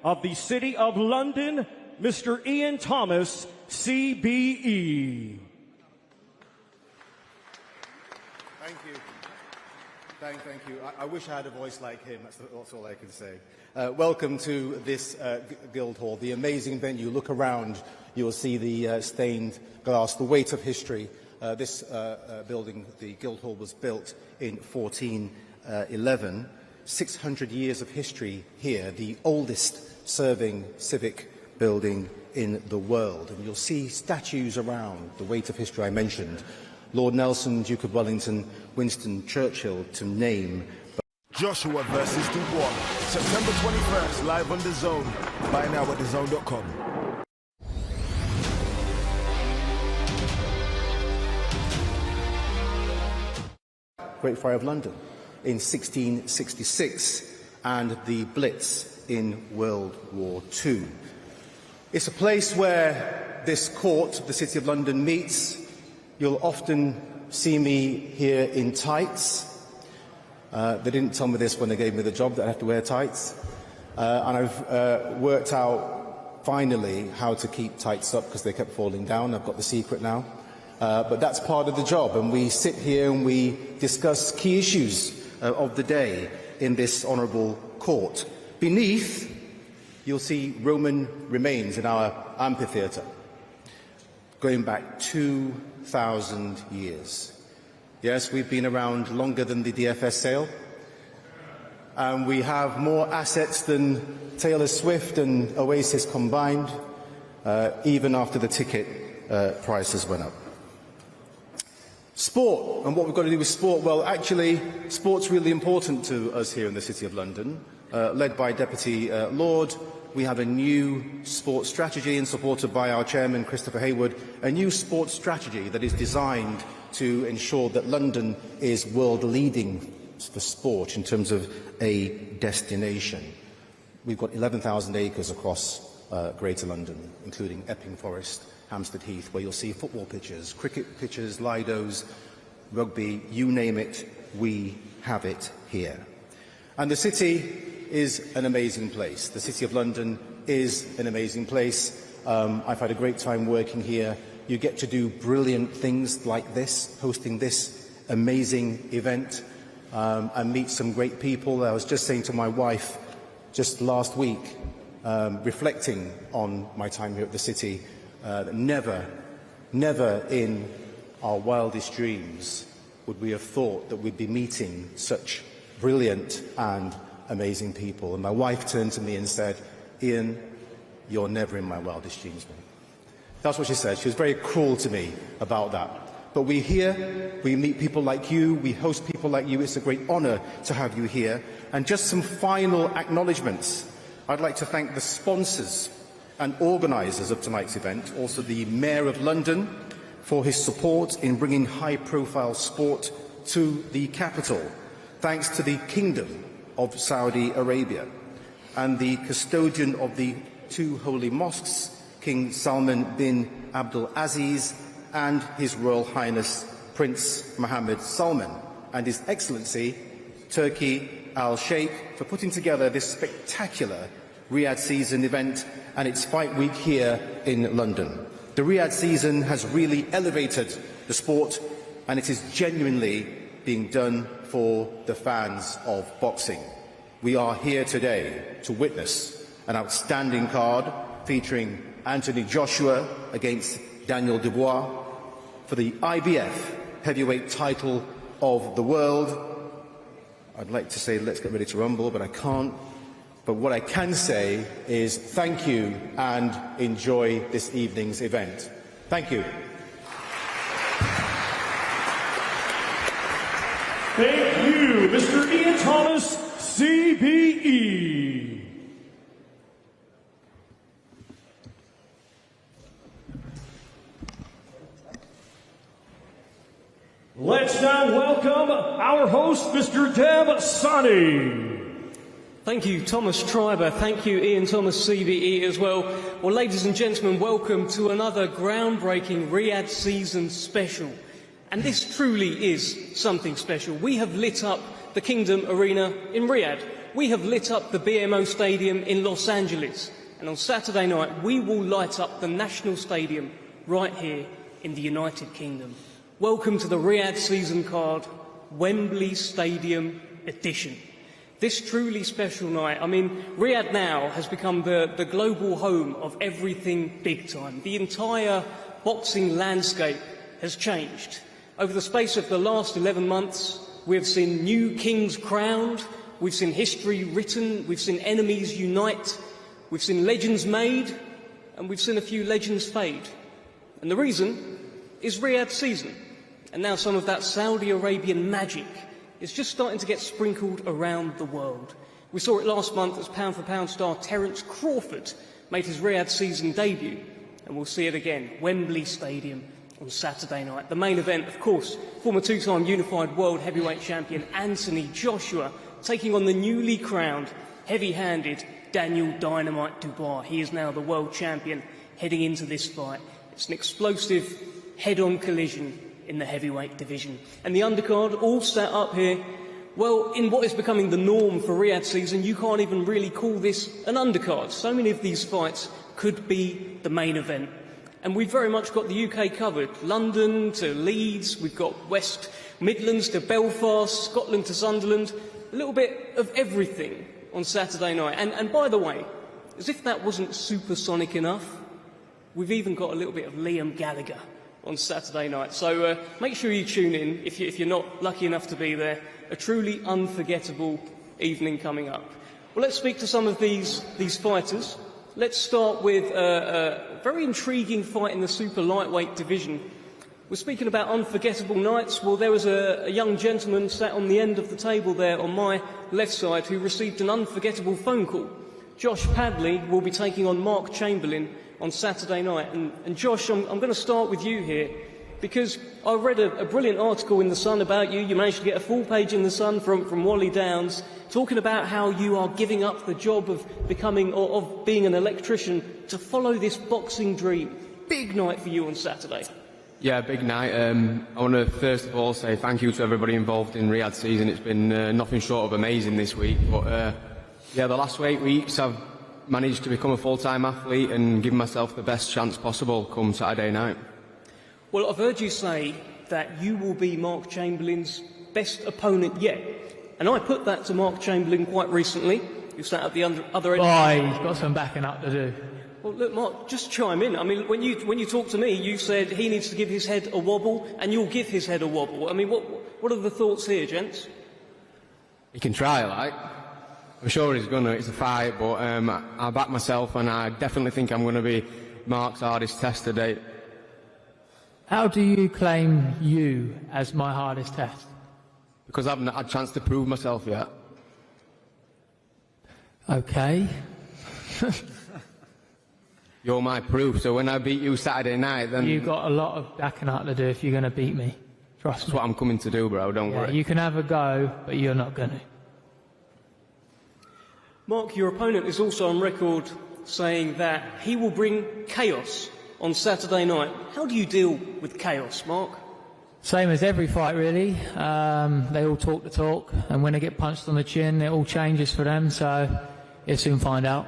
of the City of London, Mr. Ian Thomas, CBE. Thank you. Thank you. I wish I had a voice like him. That's all I can say. Welcome to this Guildhall, the amazing venue. Look around, you'll see the stained glass, the weight of history. This building, the Guildhall, was built in 1411. 600 years of history here, the oldest serving civic building in the world. And you'll see statues around, the weight of history I mentioned. Lord Nelson, Duke of Wellington, Winston Churchill, to name. Joshua versus Dubois, September 21st, live on DAZN. Buy now at DAZN.com. Great Fire of London in 1666 and the Blitz in World War II. It's a place where this court, the City of London, meets. You'll often see me here in tights. They didn't tell me this when they gave me the job, that I have to wear tights. And I've worked out, finally, how to keep tights up because they kept falling down. I've got the secret now. But that's part of the job, and we sit here and we discuss key issues of the day in this honourable court. Beneath, you'll see Roman remains in our amphitheatre, going back 2,000 years. Yes, we've been around longer than the DFS sale, and we have more assets than Taylor Swift and Oasis combined, even after the ticket prices went up. Sport, and what we've got to do with sport, well, actually, sport's really important to us here in the City of London. Led by Deputy Lord, we have a new sports strategy, and supported by our chairman, Christopher Hayward, a new sports strategy that is designed to ensure that London is world-leading for sport in terms of a destination. We've got 11,000 acres across Greater London, including Epping Forest, Hampstead Heath, where you'll see football pitches, cricket pitches, Lidos, rugby, you name it, we have it here. And the city is an amazing place. The City of London is an amazing place. I've had a great time working here. You get to do brilliant things like this, hosting this amazing event, and meet some great people. I was just saying to my wife just last week, reflecting on my time here at the city, never in our wildest dreams would we have thought that we'd be meeting such brilliant and amazing people. And my wife turned to me and said, "Ian, you're never in my wildest dreams, mate." That's what she said. She was very cruel to me about that. But we're here, we meet people like you, we host people like you. It's a great honour to have you here. And just some final acknowledgements. I'd like to thank the sponsors and organisers of tonight's event, also the Mayor of London for his support in bringing high-profile sport to the capital, thanks to the Kingdom of Saudi Arabia and the custodian of the two holy mosques, King Salman bin Abdul Aziz, and His Royal Highness Prince Mohammed Salman, and His Excellency Turki Al Sheikh, for putting together this spectacular Riyadh season event and its fight week here in London. The Riyadh season has really elevated the sport, and it is genuinely being done for the fans of boxing. We are here today to witness an outstanding card featuring Anthony Joshua against Daniel Dubois for the IBF heavyweight title of the world. I'd like to say let's get ready to rumble, but I can't. But what I can say is thank you and enjoy this evening's event. Thank you. Thank you, Mr. Ian Thomas, CBE. Let's now welcome our host, Mr. Dev Sani. Thank you, Thomas Triber. Thank you, Ian Thomas, CBE, as well. Well, ladies and gentlemen, welcome to another groundbreaking Riyadh season special. And this truly is something special. We have lit up the Kingdom Arena in Riyadh we have lit up the BMO Stadium in Los Angeles, and on Saturday night we will light up the National Stadium right here in the United Kingdom. Welcome to the Riyadh season card, Wembley Stadium edition. This truly special night, I mean, Riyadh now has become the global home of everything big time. The entire boxing landscape has changed. Over the space of the last 11 months, we have seen new kings crowned, we've seen history written, we've seen enemies unite, we've seen legends made, and we've seen a few legends fade. And the reason is Riyadh season. And now some of that Saudi Arabian magic is just starting to get sprinkled around the world. We saw it last month as pound-for-pound star Terence Crawford made his Riyadh season debut, and we'll see it again, Wembley Stadium on Saturday night. The main event, of course, former two-time unified world heavyweight champion Anthony Joshua taking on the newly crowned, heavy-handed Daniel Dynamite Dubois. He is now the world champion heading into this fight. It's an explosive head-on collision in the heavyweight division. And the undercard all set up here. Well, in what is becoming the norm for Riyadh season, you can't even really call this an undercard. So many of these fights could be the main event. And we've very much got the UK covered. London to Leeds, we've got West Midlands to Belfast, Scotland to Sunderland. A little bit of everything on Saturday night. And by the way, as if that wasn't supersonic enough, we've even got a little bit of Liam Gallagher on Saturday night. So make sure you tune in if you're not lucky enough to be there. A truly unforgettable evening coming up. Well, let's speak to some of these fighters. Let's start with a very intriguing fight in the super lightweight division. We're speaking about unforgettable nights. Well, there was a young gentleman sat on the end of the table there on my left side who received an unforgettable phone call. Josh Padley will be taking on Mark Chamberlain on Saturday night. And Josh, I'm going to start with you here, because I read a brilliant article in The Sun about you. You managed to get a full page in The Sun from Wally Downs, talking about how you are giving up the job of becoming, or of being an electrician, to follow this boxing dream. Big night for you on Saturday. Yeah, big night. I want to first of all say thank you to everybody involved in Riyadh season. It's been nothing short of amazing this week. But yeah, the last 8 weeks I've managed to become a full-time athlete and give myself the best chance possible come Saturday night. Well, I've heard you say that you will be Mark Chamberlain's best opponent yet. And I put that to Mark Chamberlain quite recently, who sat at the other end. Oh, he's got some backing up to do. Well, look, Mark, just chime in. I mean, when you talked to me, you said he needs to give his head a wobble, and you'll give his head a wobble. I mean, what are the thoughts here, gents? He can try, like. I'm sure he's going to. It's a fight, but I back myself, and I definitely think I'm going to be Mark's hardest test to date. How do you claim you as my hardest test? Because I haven't had a chance to prove myself yet. Okay. You're my proof, so when I beat you Saturday night, then... You've got a lot of backing up to do if you're going to beat me. Trust me. That's what I'm coming to do, bro, don't worry. You can have a go, but you're not going to. Mark, your opponent is also on record saying that he will bring chaos on Saturday night. How do you deal with chaos, Mark? Same as every fight, really. They all talk the talk, and when they get punched on the chin, it all changes for them, so you'll soon find out.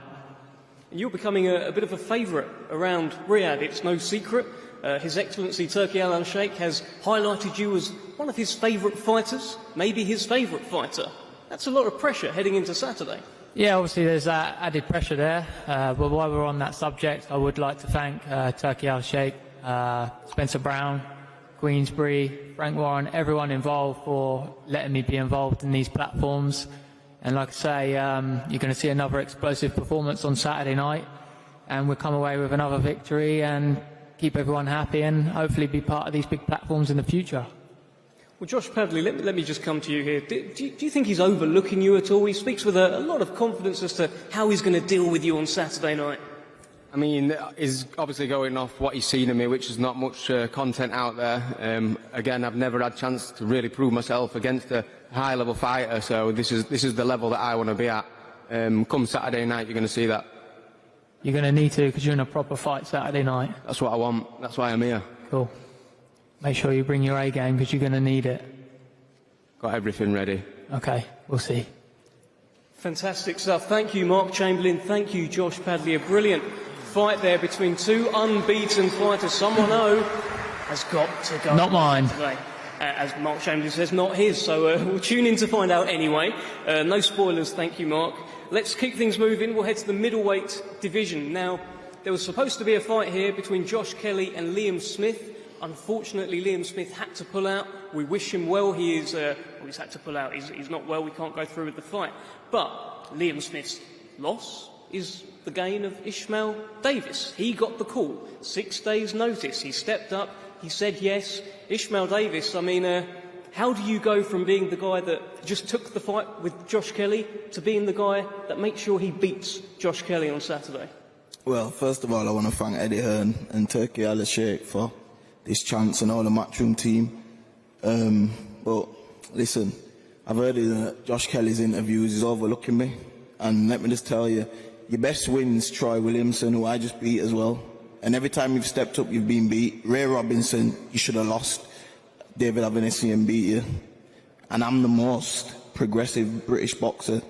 And you're becoming a bit of a favourite around Riyadh. It's no secret. His Excellency Turki Al-Sheikh has highlighted you as one of his favourite fighters, maybe his favourite fighter. That's a lot of pressure heading into Saturday. Yeah, obviously there's that added pressure there, but while we're on that subject, I would like to thank Turki Al-Sheikh, Spencer Brown, Queensbury, Frank Warren, everyone involved for letting me be involved in these platforms. And like I say, you're going to see another explosive performance on Saturday night, and we'll come away with another victory and keep everyone happy and hopefully be part of these big platforms in the future. Well, Josh Padley, let me just come to you here. Do you think he's overlooking you at all? He speaks with a lot of confidence as to how he's going to deal with you on Saturday night. I mean, he's obviously going off what he's seen of me, which is not much content out there. Again, I've never had a chance to really prove myself against a high-level fighter, so this is the level that I want to be at. Come Saturday night, you're going to see that. You're going to need to, because you're in a proper fight Saturday night. That's what I want. That's why I'm here. Cool. Make sure you bring your A game, because you're going to need it. Got everything ready. Okay, we'll see. Fantastic stuff. Thank you, Mark Chamberlain. Thank you, Josh Padley. A brilliant fight there between two unbeaten fighters. Someone has got to go. Not mine. Today. As Mark Chamberlain says, not his. So we'll tune in to find out anyway. No spoilers, thank you, Mark. Let's keep things moving. We'll head to the middleweight division. Now, there was supposed to be a fight here between Josh Kelly and Liam Smith. Unfortunately, Liam Smith had to pull out. We wish him well. He's had to pull out. He's not well. We can't go through with the fight. But Liam Smith's loss is the gain of Ishmael Davis. He got the call. 6 days' notice. He stepped up. He said yes. Ishmael Davis, I mean, how do you go from being the guy that just took the fight with Josh Kelly to being the guy that makes sure he beats Josh Kelly on Saturday? Well, first of all, I want to thank Eddie Hearn and Turkey Al-Sheikh for this chance and all the matchroom team. But listen, I've heard in Josh Kelly's interviews, he's overlooking me. And let me just tell you, your best win's Troy Williamson, who I just beat as well. And every time you've stepped up, you've been beat. Ray Robinson, you should have lost. David Avanesian beat you. And I'm the most progressive British boxer,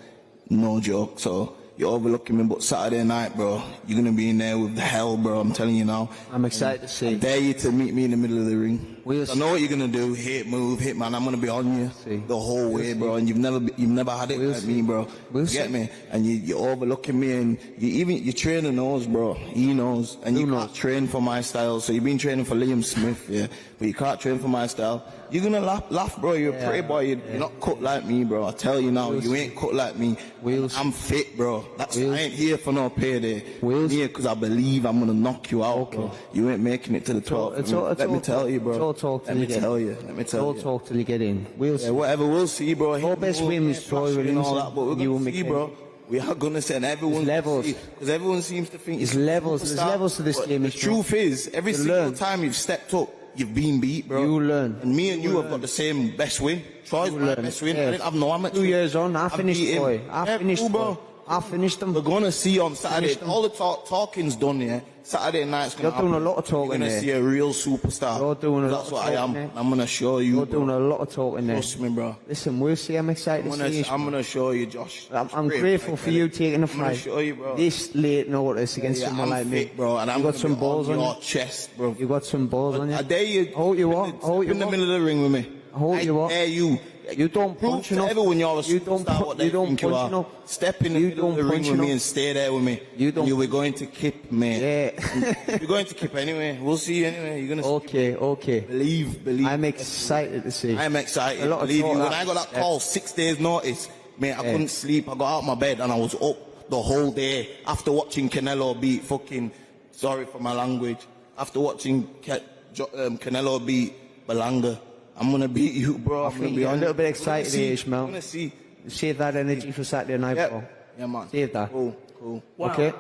no joke. So you're overlooking me, but Saturday night, bro, you're going to be in there with the hell, bro, I'm telling you now. I'm excited to see. I dare you to meet me in the middle of the ring. We'll I know what you're going to do, hit, move, hit, man, I'm going to be on you the whole way, bro, and you've never had it like me, bro. You get me? And you're overlooking me, and your trainer knows, bro, he knows, and you can't train for my style, so you've been training for Liam Smith, yeah, but you can't train for my style. You're going to laugh, bro, you're a prey boy, you're not cut like me, bro, I tell you now, you ain't cut like me. I'm fit, bro, I ain't here for no payday. I'm here because I believe I'm going to knock you out, bro. You ain't making it to the top. Let me tell you, bro. Let me tell you. Talk till you get in. We'll see. Whatever, we'll see, bro. Your best win was Troy Williamson. But we're going to see, bro. We are going to send everyone levels. Because everyone seems to think it's levels. There's levels to this game. The truth is, every single time you've stepped up, you've been beat, bro. You learn. And me and you have got the same best win. Troy's my best win. I didn't have no amateur. 2 years on, I finished Troy. I finished them. We're going to see on Saturday. All the talking's done, yeah. Saturday night's going to happen. You're doing a lot of talking there. You're going to see a real superstar. You're doing a lot of talking. That's what I am. I'm going to show you. You're doing a lot of talking there. Trust me, bro. Listen, we'll see. I'm excited to see you. I'm going to show you, Josh. I'm grateful for you taking the fight. I'm going to show you, bro. This late notice against someone like me. Bro, and you got some balls on your chest, bro. You got some balls on you. I dare you. Hold you up. In the middle of the ring with me. Hold you up. I dare you. You don't punch enough. Everyone, you're a superstar. What they think you are. Step in the middle of the ring with me and stay there with me. You were going to keep me. Yeah. You're going to keep anyway. We'll see you anyway. You're going to Okay. Believe. I'm excited to see. I'm excited. Believe you. When I got that call, 6 days notice, mate, I couldn't sleep. I got out of my bed and I was up the whole day after watching Canelo beat fucking, sorry for my language, after watching Canelo beat Belanga. I'm going to beat you, bro. I'm going to be a little bit excited here, Ishmael. I'm going to see. Save that energy for Saturday night, bro. Yeah, man. Save that. Cool. Wow. Okay.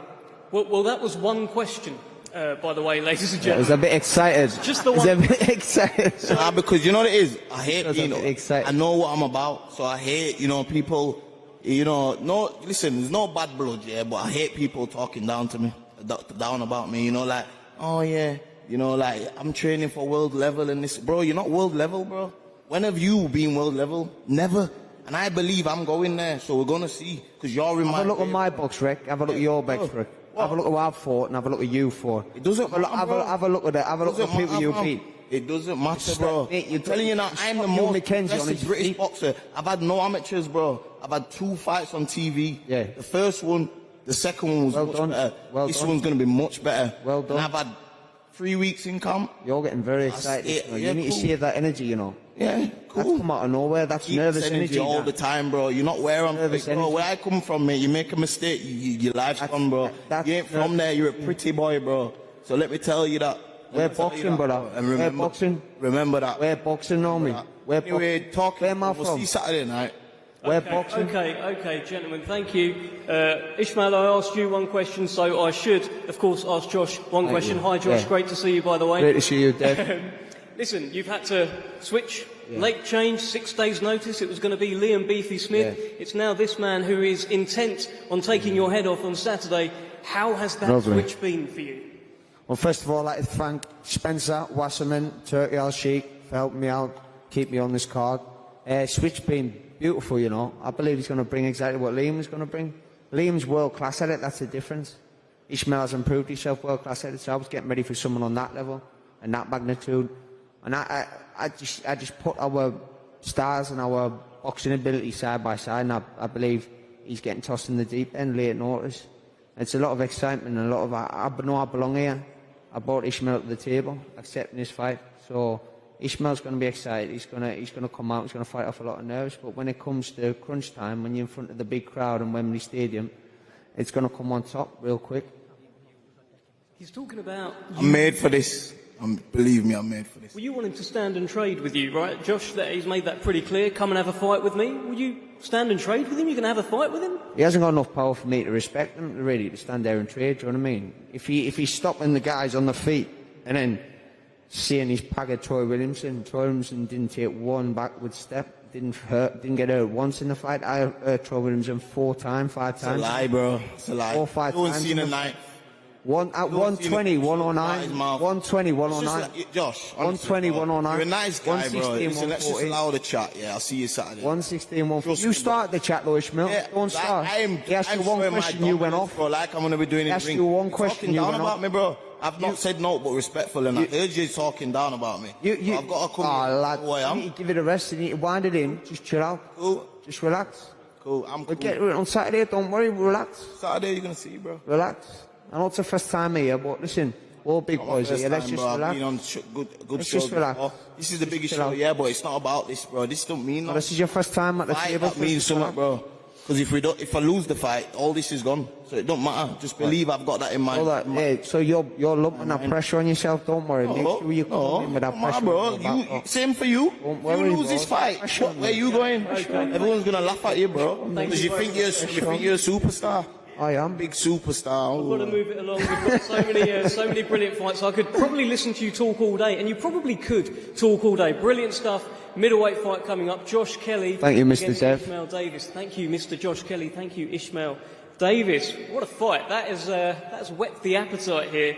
Well, that was one question, by the way, ladies and I gentlemen. was a bit excited. Just the one. I was a bit excited. Because you know what it is? I hate, excited. I know what I'm about, so I hate, people, no, listen, there's no bad blood, yeah, but I hate people talking down to me, down about me, like, oh yeah. Like, I'm training for world level and this. Bro, you're not world level, bro. When have you been world level? Never. And I believe I'm going there, so we're going to see. Because you're in my... Have a look at my box, Rick. Have a look at your box, Rick. Have a look at what I've fought and have a look at you fought. It doesn't matter, have a look at it. Have a look at the people you beat. It doesn't matter, bro. I'm telling you now, I'm the most progressive British boxer. I've had no amateurs, bro. I've had 2 fights on TV. Yeah. The first one, the second one was much better. This one's going to be much better. Well done. And I've had 3 weeks in camp. You're getting very excited. You need to save that energy, Yeah, cool. That's come out of nowhere. That's nervous energy all the time, bro. You're not where I'm nervous bro. Where I come from, mate, you make a mistake, your life's gone, bro. You ain't from there. You're a pretty boy, bro. So let me tell you that. We're boxing, brother. And remember, we're boxing. Remember that. We're boxing, normally. We're anyway, talking. We'll see Saturday night. We're boxing. Okay, gentlemen, thank you. Ishmael, I asked you one question, so I should, of course, ask Josh one question. Hi, Josh, great to see you, by the way. Great to see you, Dave. Listen, you've had to switch, late change, 6 days' notice. It was going to be Liam Beefy Smith. Yeah. It's now this man who is intent on taking your head off on Saturday. How has that switch been for you? Well, first of all, I'd like to thank Spencer Wasserman, Turkey Al-Sheikh, for helping me out, keep me on this card. Switch been beautiful, you know. I believe he's going to bring exactly what Liam was going to bring. Liam's world-class at it, that's the difference. Ishmael has improved himself world-class at it, so I was getting ready for someone on that level and that magnitude. And I just put our stars and our boxing ability side by side, and I believe he's getting tossed in the deep end late notice. It's a lot of excitement and a lot of, I know I belong here. I brought Ishmael to the table, accepting this fight. So Ishmael's going to be excited. He's going to come out. He's going to fight off a lot of nerves. But when it comes to crunch time, when you're in front of the big crowd in Wembley Stadium, it's going to come on top real quick. He's talking about... I'm made for this. Believe me, I'm made for this. Well, you want him to stand and trade with you, right? Josh, he's made that pretty clear. Come and have a fight with me. Will you stand and trade with him? You can have a fight with him? He hasn't got enough power for me to respect him, really, to stand there and trade, do you know what I mean? If he's stopping the guys on the feet and then seeing his pag of Troy Williamson didn't take one backward step, didn't get hurt once in the fight. I hurt Troy Williamson 5 times. It's a lie, bro. It's a lie. 4 or 5 no times. One's seen a night. At 120, 109, 120, 109. Josh, 120, 109. You're a nice guy, bro. 116, Let's just allow the chat. Yeah, I'll see you Saturday. 116, 140. You start the chat, though, Ishmael. Yeah, Don't start. He asked you one question, you went off. Bro, like I'm going to be doing he asked you one question, you went off. About me, bro. I've not said no, but respectful, and I heard you talking down about me. I've got to come lad, you need to give it a rest. You need to wind it in. Just chill out. Cool. Just relax. Cool. I'm cool. Get on Saturday. Don't worry. Relax. Saturday, you're going to see, bro. Relax. I know it's the first time here, but listen, we're all big boys here. Let's just relax. I've been on good shows just relax. before. This is the biggest show, yeah, but it's not about this, bro. This don't mean nothing. This is your first time at the table. That means something, bro. Because if I lose the fight, all this is gone. So it don't matter. Just believe I've got that in mind. So you're lumping that pressure on yourself. Don't worry. Make sure you come in with that pressure. Bro. Same for you. Worry, you lose this fight. Where are you going? Everyone's gonna laugh at you, bro. Because you think you're a superstar. I am. Big superstar. We've got to move it along. We've got so many brilliant fights. I could probably listen to you talk all day, and you probably could talk all day. Brilliant stuff. Middleweight fight coming up. Josh Kelly. Thank you, Mr. Dev. Ishmael Davis. Thank you, Mr. Josh Kelly. Thank you, Ishmael Davis. What a fight. That's whet the appetite here.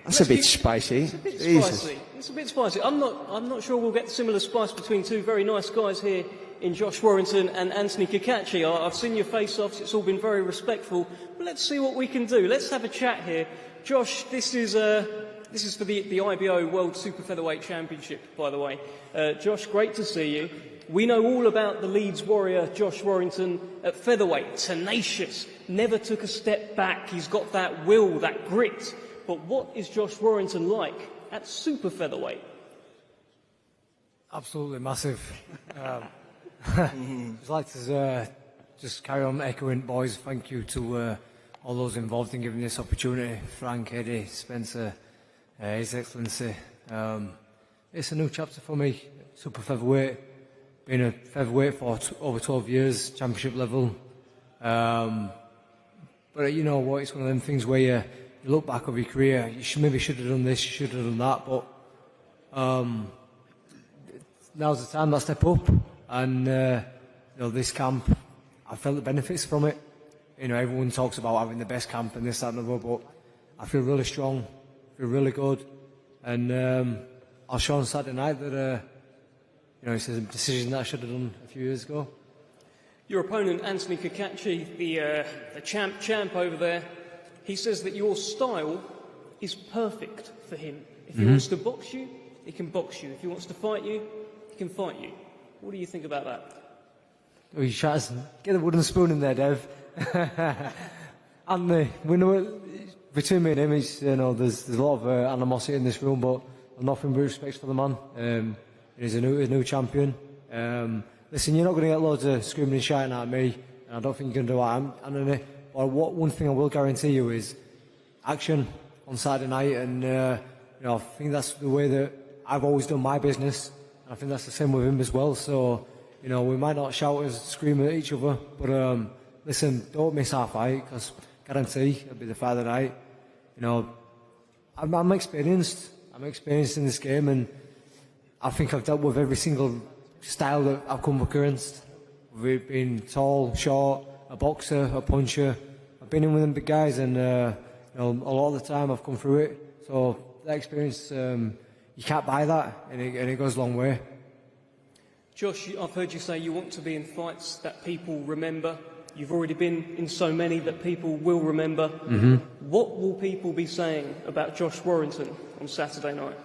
That's a bit spicy. It's a bit spicy. It's a bit spicy. I'm not sure we'll get similar spice between two very nice guys here in Josh Warrington and Anthony Cacace. I've seen your face-offs. It's all been very respectful. But let's see what we can do. Let's have a chat here. Josh, this is for the IBO World Super Featherweight Championship, by the way. Josh, great to see you. We know all about the Leeds Warrior, Josh Warrington, at featherweight. Tenacious. Never took a step back. He's got that will, that grit. But what is Josh Warrington like at super featherweight? Absolutely massive. I'd like to just carry on echoing, boys. Thank you to all those involved in giving this opportunity. Frank, Eddie, Spencer, His Excellency. It's a new chapter for me. Super featherweight. Been a featherweight for over 12 years, championship level. But you know what? It's one of them things where you look back over your career. You maybe should have done this. You should have done that. But now's the time to step up. And this camp, I felt the benefits from it. You know, everyone talks about having the best camp and this, that, and the other, but I feel really strong, feel really good, and I'll show on Saturday night that it's a decision that I should have done a few years ago. Your opponent, Anthony Cacace, the champ over there, he says that your style is perfect for him. If he wants to box you, he can box you. If he wants to fight you, he can fight you. What do you think about that? Oh, you tries to get the wooden spoon in there, Dev. And we know between me and him, there's a lot of animosity in this room, but nothing but respect for the man. He's a new champion. Listen, you're not going to get loads of screaming and shouting at me, and I don't think you're going to do what I'm. One thing I will guarantee you is action on Saturday night, and I think that's the way that I've always done my business. I think that's the same with him as well. So, we might not shout and scream at each other, but listen, don't miss our fight, because guarantee it'll be the fight of the night. I'm experienced. I'm experienced in this game, and I think I've dealt with every single style that I've come against. We've been tall, short, a boxer, a puncher. I've been in with them big guys, and a lot of the time I've come through it. So that experience. You can't buy that, and it goes a long way. Josh, I've heard you say you want to be in fights that people remember. You've already been in so many that people will remember. Mm-hmm. What will people be saying about Josh Warrington on Saturday night?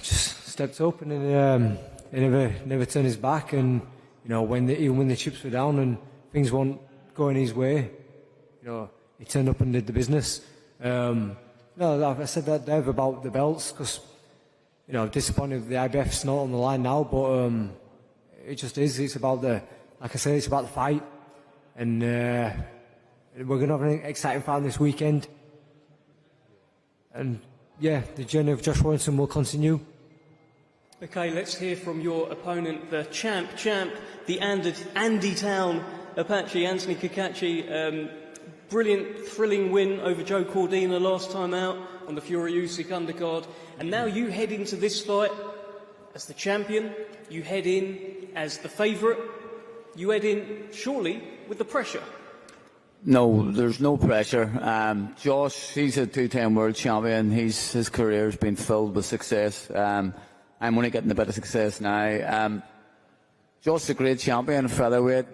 Just stepped up and he never turned his back, and even when the chips were down and things weren't going his way, he turned up and did the business. I said that, Dev, about the belts, because disappointed the IBF's not on the line now, but it just is. It's about like I said, it's about the fight, and we're going to have an exciting fight this weekend. And yeah, the journey of Josh Warrington will continue. Okay, let's hear from your opponent, the champ, the Andy Town Apache, Anthony Kakachi. Brilliant, thrilling win over Joe Cordina last time out on the Fury Usyk undercard. And now you head into this fight as the champion, you head in as the favourite, you head in, surely, with the pressure. No, there's no pressure. Josh, he's a two-time world champion. His career's been filled with success. I'm only getting a bit of success now. Josh is a great champion, featherweight.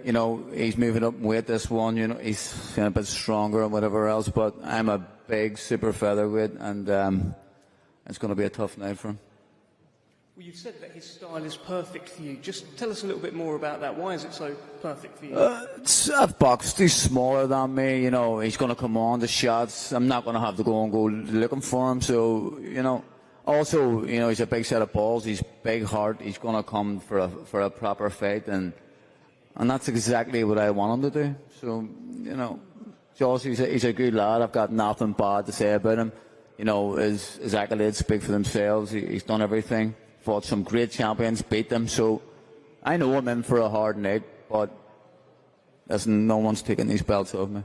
He's moving up in weight this one. He's a bit stronger and whatever else. But I'm a big super featherweight, and it's going to be a tough night for him. Well, you've said that his style is perfect for you. Just tell us a little bit more about that. Why is it so perfect for you? I've boxed. He's smaller than me. He's going to come on the shots. I'm not going to have to go looking for him. So, also, he's a big set of balls. He's big heart. He's going to come for a proper fight, and that's exactly what I want him to do. So, Josh, he's a good lad. I've got nothing bad to say about him. His accolades speak for themselves. He's done everything. Fought some great champions, beat them. So I know I'm in for a hard night, but listen, no one's taking these belts off me.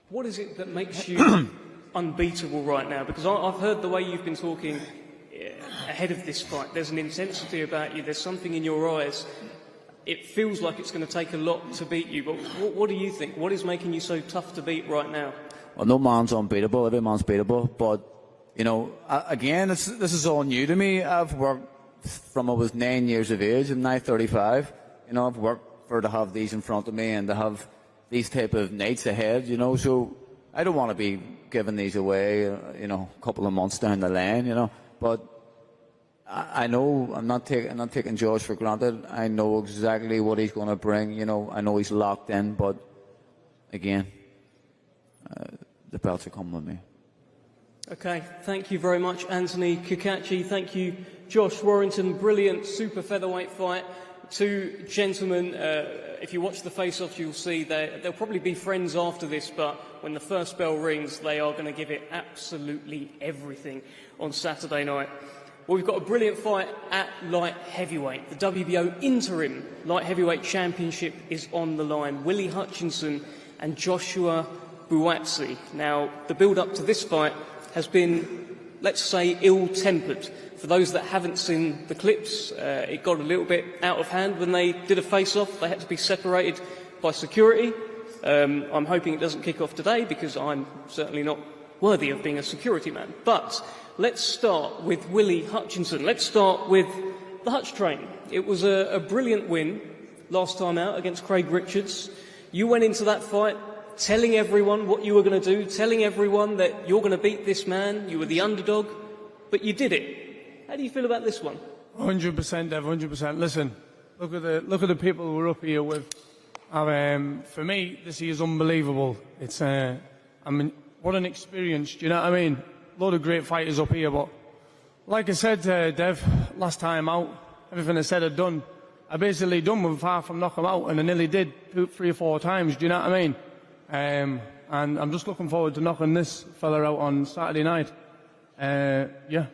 What is it that makes you unbeatable right now? Because I've heard the way you've been talking ahead of this fight. There's an intensity about you. There's something in your eyes. It feels like it's going to take a lot to beat you. But what do you think? What is making you so tough to beat right now? Well, no man's unbeatable. Every man's beatable. But, again, this is all new to me. I've worked from I was 9 years of age. I'm now 35. I've worked to have these in front of me and to have these type of nights ahead, So I don't want to be giving these away, a couple of months down the line, But I know I'm not taking Josh for granted. I know exactly what he's going to bring. I know he's locked in. But again, the belts are coming with me. Okay, thank you very much, Anthony Kakachi. Thank you, Josh Warrington. Brilliant super featherweight fight. Two gentlemen, if you watch the face-offs, you'll see they'll probably be friends after this, but when the first bell rings, they are going to give it absolutely everything on Saturday night. Well, we've got a brilliant fight at light heavyweight. The WBO interim light heavyweight championship is on the line. Willie Hutchinson and Joshua Buatsi. Now, the build-up to this fight has been, let's say, ill-tempered. For those that haven't seen the clips, it got a little bit out of hand when they did a face-off. They had to be separated by security. I'm hoping it doesn't kick off today because I'm certainly not worthy of being a security man. But let's start with Willie Hutchinson. Let's start with the Hutch train. It was a brilliant win last time out against Craig Richards. You went into that fight telling everyone what you were going to do, telling everyone that you're going to beat this man, you were the underdog, but you did it. How do you feel about this one? 100%, Dev, 100%. Listen, look at the people we're up here with. For me, this is unbelievable. It's what an experience. Do you know what I mean? A lot of great fighters up here, but like I said, Dev, last time out, everything I said I'd done, I basically done with far from knock him out, and I nearly did 3 or 4 times. Do you know what I mean? And I'm just looking forward to knocking this fella out on Saturday night. Yeah.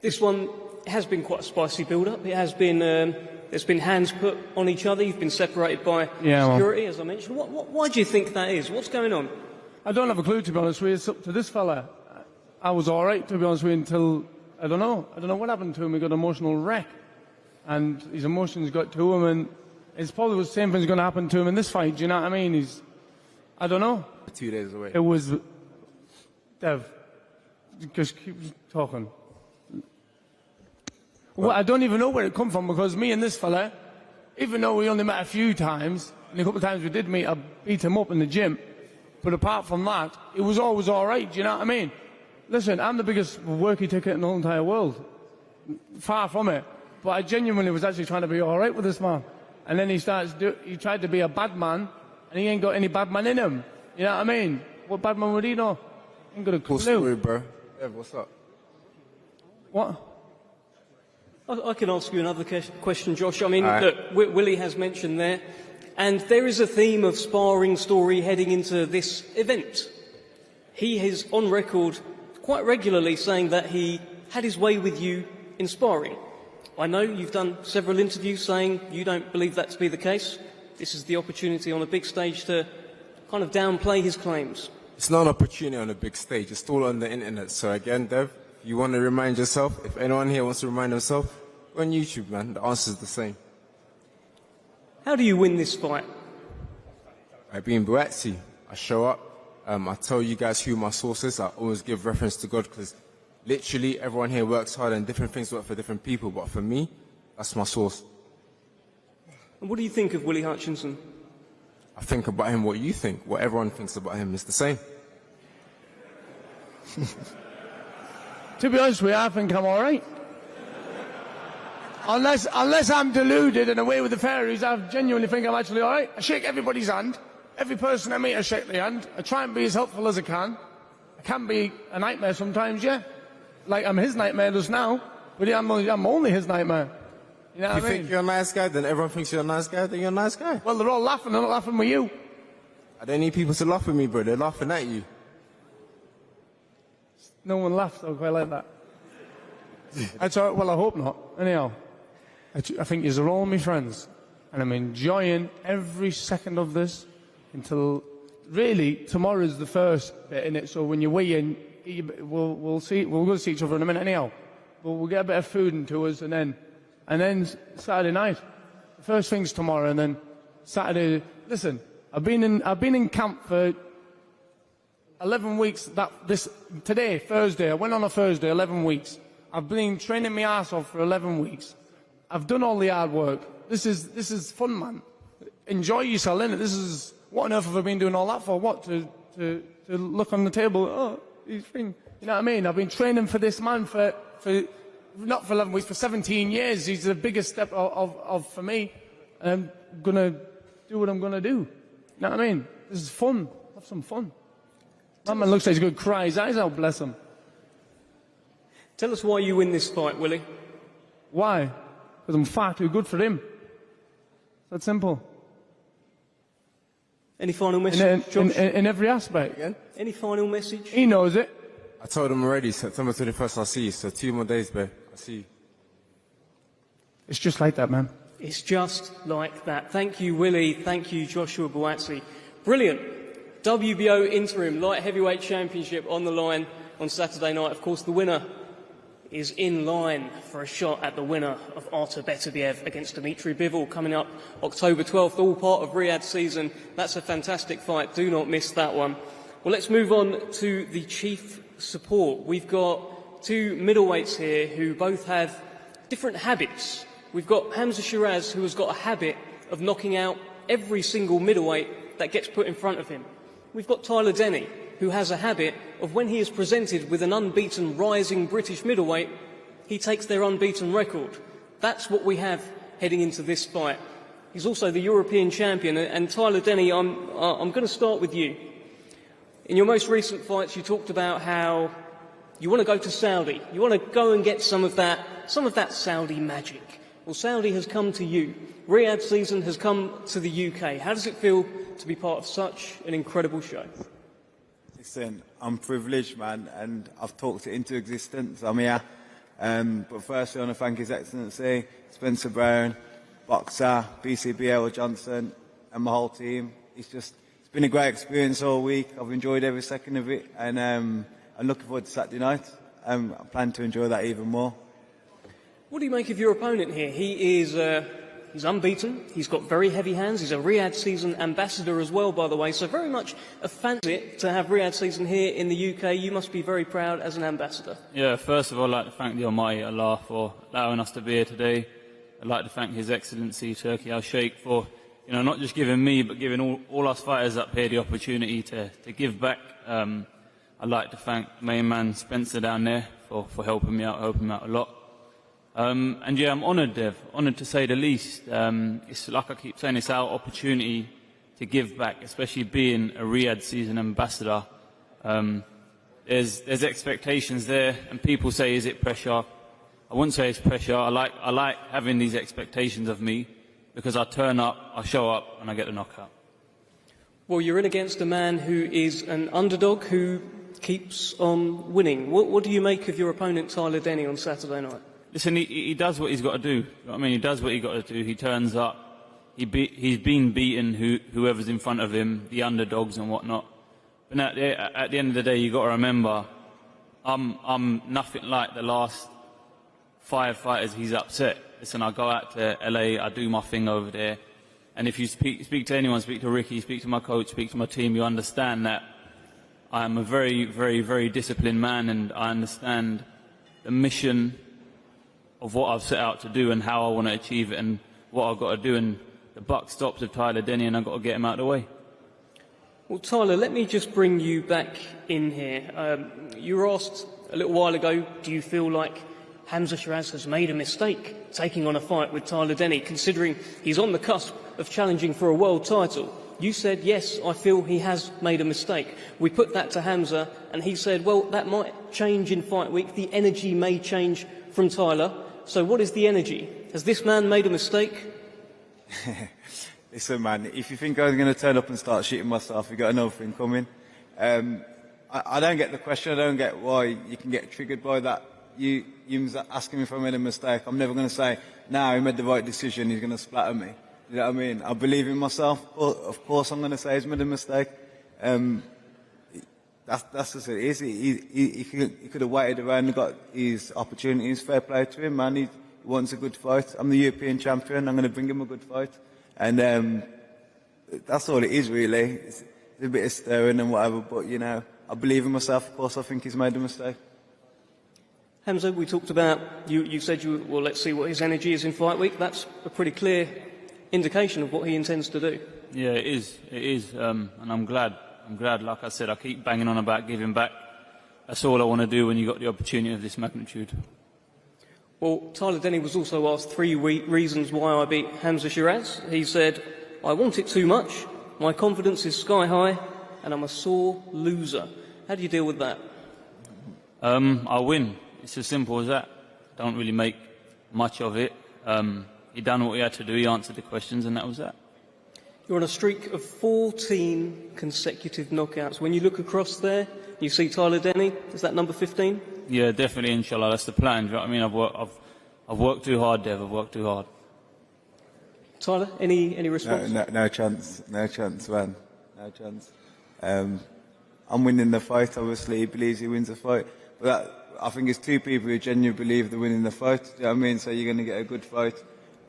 This one has been quite a spicy build-up. It has been. There's been hands put on each other. You've been separated by security, as I mentioned. Why do you think that is? What's going on? I don't have a clue, to be honest with you. It's up to this fella. I was all right, to be honest with you, until I don't know what happened to him. He got an emotional wreck, and his emotions got to him, and it's probably the same thing's going to happen to him in this fight. Do you know what I mean? I don't know. 2 days away. It was Dev. Just keep talking. Well, I don't even know where it come from, because me and this fella, even though we only met a few times, and a couple of times we did meet, I beat him up in the gym. But apart from that, it was always all right. Do you know what I mean? Listen, I'm the biggest worky ticket in the whole entire world. Far from it. But I genuinely was actually trying to be all right with this man. And then he tried to be a bad man, and he ain't got any bad man in him. You know what I mean? What bad man would he know? Ain't got a clue. Cool story, bro. Ev, what's up? What? I can ask you another question, Josh. I mean, look, Willie has mentioned there, and there is a theme of sparring story heading into this event. He is on record quite regularly saying that he had his way with you in sparring. I know you've done several interviews saying you don't believe that to be the case. This is the opportunity on a big stage to kind of downplay his claims. It's not an opportunity on a big stage. It's all on the internet. So again, Dev, you want to remind yourself, if anyone here wants to remind themselves, go on YouTube, man. The answer's the same. How do you win this fight? By being Buatsi. I show up. I tell you guys who my source is. I always give reference to God, because literally everyone here works hard and different things work for different people. But for me, that's my source. And what do you think of Willie Hutchinson? I think about him what you think. What everyone thinks about him is the same. To be honest with you, I think I'm all right. Unless I'm deluded and away with the fairies, I genuinely think I'm actually all right. I shake everybody's hand. Every person I meet, I shake their hand. I try and be as helpful as I can. I can be a nightmare sometimes, yeah. Like I'm his nightmare just now, but I'm only his nightmare. You know what I mean? You think you're a nice guy, then everyone thinks you're a nice guy, then you're a nice guy. Well, they're all laughing. They're not laughing with you. I don't need people to laugh with me, bro. They're laughing at you. No one laughs. I quite like that. That's all right. Well, I hope not. Anyhow, I think you're all my friends, and I'm enjoying every second of this until really tomorrow's the first bit in it. So when you weigh in, we'll see. We'll go see each other in a minute. Anyhow, but we'll get a bit of food into us, and then Saturday night. The first thing's tomorrow, and then Saturday. Listen, I've been in camp for 11 weeks. Today, Thursday, I went on a Thursday, 11 weeks. I've been training my ass off for 11 weeks. I've done all the hard work. This is fun, man. Enjoy yourself, innit? This is, what on earth have I been doing all that for? What, to look on the table, oh, he's thing. You know what I mean? I've been training for this man for not for 11 weeks, for 17 years. He's the biggest step for me. And I'm going to do what I'm going to do. You know what I mean? This is fun. Have some fun. That man looks like he's going to cry his eyes out, bless him. Tell us why you win this fight, Willie. Why? Because I'm far too good for him. It's that simple. Any final message, Josh? In every aspect. Again? Any final message? He knows it. I told him already, September 21st, I'll see you. So 2 more days, babe. I'll see you. It's just like that, man. It's just like that. Thank you, Willie. Thank you, Joshua Buatsi. Brilliant. WBO Interim Light Heavyweight Championship on the line on Saturday night. Of course, the winner is in line for a shot at the winner of Artur Beterbiev against Dmitry Bivol coming up October 12th, all part of Riyadh season. That's a fantastic fight. Do not miss that one. Well, let's move on to the chief support. We've got 2 middleweights here who both have different habits. We've got Hamza Shiraz, who has got a habit of knocking out every single middleweight that gets put in front of him. We've got Tyler Denny, who has a habit of when he is presented with an unbeaten rising British middleweight, he takes their unbeaten record. That's what we have heading into this fight. He's also the European champion, and Tyler Denny, I'm going to start with you. In your most recent fights, you talked about how you want to go to Saudi. You want to go and get some of that Saudi magic. Well, Saudi has come to you. Riyadh season has come to the UK. How does it feel to be part of such an incredible show? Listen, I'm privileged, man, and I've talked it into existence. I'm here. But firstly, I want to thank His Excellency, Spencer Brown, Boxer, BCBL Johnson, and my whole team. It's been a great experience all week. I've enjoyed every second of it, and I'm looking forward to Saturday night. I plan to enjoy that even more. What do you make of your opponent here? He is He's unbeaten. He's got very heavy hands. He's a Riyadh season ambassador as well, by the way. So very much a fancy to have Riyadh season here in the UK. You must be very proud as an ambassador. Yeah, first of all, I'd like to thank the Almighty Allah for allowing us to be here today. I'd like to thank His Excellency Turki Al-Sheikh for, not just giving me, but giving all us fighters up here the opportunity to give back. I'd like to thank main man Spencer down there for helping me out a lot. And yeah, I'm honoured, Dev, honoured to say the least. It's like I keep saying, it's our opportunity to give back, especially being a Riyadh season ambassador. There's expectations there, and people say, is it pressure? I wouldn't say it's pressure. I like having these expectations of me, because I turn up, I show up, and I get the knockout. Well, you're in against a man who is an underdog who keeps on winning. What do you make of your opponent, Tyler Denny, on Saturday night? Listen, he does what he's got to do. You know what I mean? He does what he's got to do. He turns up. He's been beaten whoever's in front of him, the underdogs and whatnot. But at the end of the day, you've got to remember, I'm nothing like the last 5 fighters he's upset. Listen, I go out to LA, I do my thing over there. And if you speak to anyone, speak to Ricky, speak to my coach, speak to my team, you understand that I am a very, very, very disciplined man, and I understand the mission of what I've set out to do and how I want to achieve it and what I've got to do, and the buck stops with Tyler Denny and I've got to get him out of the way. Well, Tyler, let me just bring you back in here. You were asked a little while ago, do you feel like Hamza Shiraz has made a mistake taking on a fight with Tyler Denny, considering he's on the cusp of challenging for a world title? You said, yes, I feel he has made a mistake. We put that to Hamza, and he said, well, that might change in fight week. The energy may change from Tyler. So what is the energy? Has this man made a mistake? Listen, man, if you think I'm going to turn up and start shooting myself, you've got another thing coming. I don't get the question. I don't get why you can get triggered by that. You asking me if I made a mistake. I'm never going to say, no, he made the right decision, he's going to splatter me. You know what I mean? I believe in myself. Of course I'm going to say he's made a mistake. That's just it is. He could have waited around and got his opportunities. Fair play to him, man. He wants a good fight. I'm the European champion. I'm going to bring him a good fight. And that's all it is, really. It's a bit of stirring and whatever, but, I believe in myself. Of course, I think he's made a mistake. Hamza, we talked about, you said, well, let's see what his energy is in fight week. That's a pretty clear indication of what he intends to do. Yeah, it is. And I'm glad. Like I said, I keep banging on about giving back. That's all I want to do when you've got the opportunity of this magnitude. Well, Tyler Denny was also asked 3 reasons why I beat Hamza Shiraz. He said, I want it too much, my confidence is sky high, and I'm a sore loser. How do you deal with that? I win. It's as simple as that. Don't really make much of it. He done what he had to do. He answered the questions, and that was that. You're on a streak of 14 consecutive knockouts. When you look across there, you see Tyler Denny. Is that number 15? Yeah, definitely, inshallah. That's the plan. Do you know what I mean? I've worked too hard, Dev. I've worked too hard. Tyler, any response? No chance, man. No chance. I'm winning the fight, obviously. He believes he wins the fight. But I think it's 2 people who genuinely believe they're winning the fight. Do you know what I mean? So you're going to get a good fight.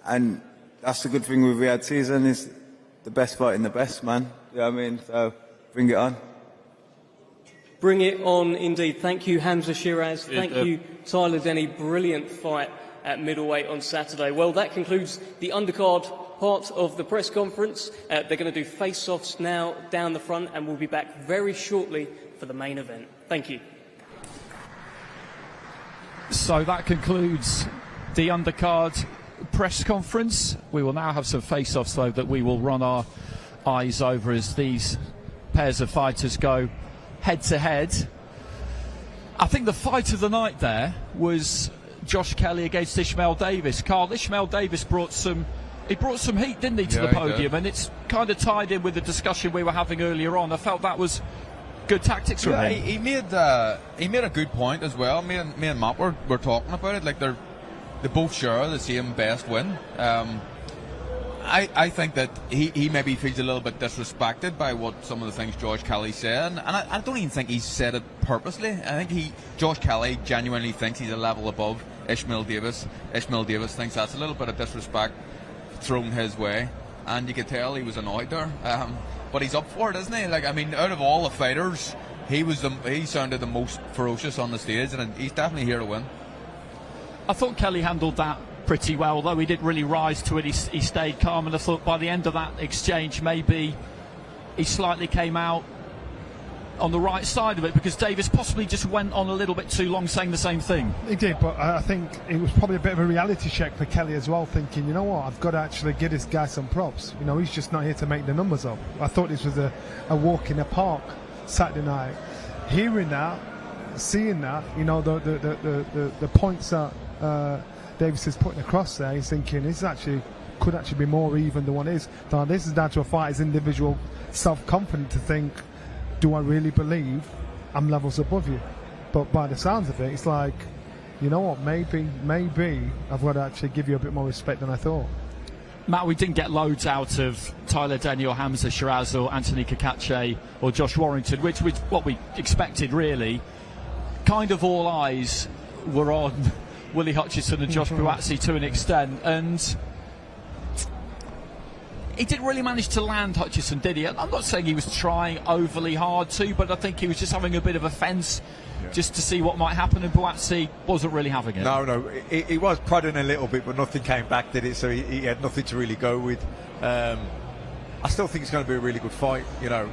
And that's the good thing with Riyadh season, is the best fighting the best, man. Do you know what I mean? So bring it on. Bring it on, indeed. Thank you, Hamza Shiraz. Thank you, Tyler Denny. Brilliant fight at middleweight on Saturday. Well, that concludes the undercard part of the press conference. They're going to do face-offs now down the front, and we'll be back very shortly for the main event. Thank you. So that concludes the undercard press conference. We will now have some face-offs, though, that we will run our eyes over as these pairs of fighters go head-to-head. I think the fight of the night there was Josh Kelly against Ishmael Davis. Carl, Ishmael Davis brought some heat, didn't he, to the podium, and it's kind of tied in with the discussion we were having earlier on. I felt that was good tactics from him. He made a good point as well. Me and Matt were talking about it. Like they both share the same best win. I think that he maybe feels a little bit disrespected by what some of the things Josh Kelly's saying, and I don't even think he's said it purposely. I think Josh Kelly genuinely thinks he's a level above Ishmael Davis. Ishmael Davis thinks that's a little bit of disrespect thrown his way, and you could tell he was annoyed there. But he's up for it, isn't he? Like, I mean, out of all the fighters, he sounded the most ferocious on the stage, and he's definitely here to win. I thought Kelly handled that pretty well, though. He didn't really rise to it. He stayed calm, and I thought by the end of that exchange, maybe he slightly came out on the right side of it, because Davis possibly just went on a little bit too long saying the same thing. He did, but I think it was probably a bit of a reality check for Kelly as well, thinking, you know what, I've got to actually give this guy some props. You know, he's just not here to make the numbers up. I thought this was a walk in the park Saturday night. Hearing that, seeing that, you know, the points that Davis is putting across there, he's thinking this could actually be more even than what it is. Now, this is down to a fighter's individual self-confidence to think, do I really believe I'm levels above you? But by the sounds of it, it's like, you know what, maybe I've got to actually give you a bit more respect than I thought. Matt, we didn't get loads out of Tyler Denny or Hamza Shiraz or Anthony Kakache or Josh Warrington, which was what we expected, really. Kind of all eyes were on Willie Hutchison and Josh Buatsi to an extent, and he didn't really manage to land Hutchison, did he? I'm not saying he was trying overly hard to, but I think he was just having a bit of a fence just to see what might happen, and Buatsi wasn't really having it. No, he was prodding a little bit, but nothing came back, did it? So he had nothing to really go with. I still think it's going to be a really good fight. You know,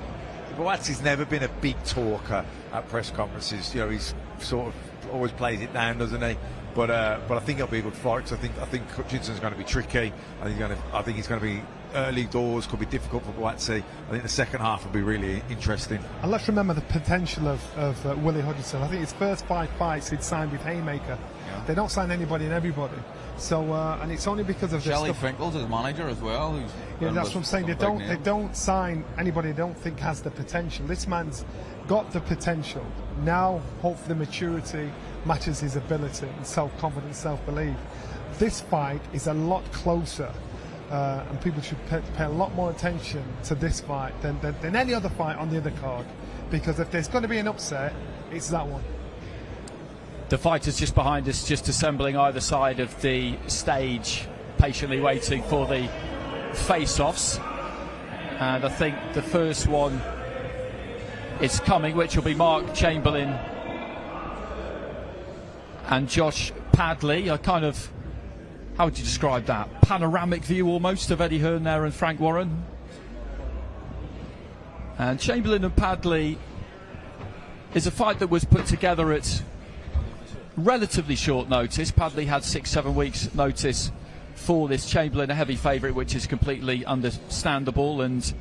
Buatsi's never been a big talker at press conferences. You know, he's sort of always plays it down, doesn't he? But I think it'll be a good fight. So I think Hutchinson's going to be tricky. I think he's going to be early doors, could be difficult for Buatsi. I think the second half will be really interesting. And let's remember the potential of Willie Hutchison. I think his first 5 fights he'd signed with Haymaker. Yeah. They don't sign anybody and everybody. So and it's only because of Shelley Finkel's his manager as well. Yeah, that's what I'm saying. They don't sign anybody they don't think has the potential. This man's got the potential. Now, hopefully, the maturity matches his ability and self-confidence, self-belief. This fight is a lot closer. And people should pay a lot more attention to this fight than any other fight on the other card, because if there's going to be an upset, it's that one. The fighters just behind us, just assembling either side of the stage, patiently waiting for the face-offs. And I think the first one is coming, which will be Mark Chamberlain and Josh Padley. How would you describe that? Panoramic view almost of Eddie Hearn there and Frank Warren. And Chamberlain and Padley is a fight that was put together at relatively short notice. Padley had 6-7 weeks notice for this. Chamberlain a heavy favourite, which is completely understandable, and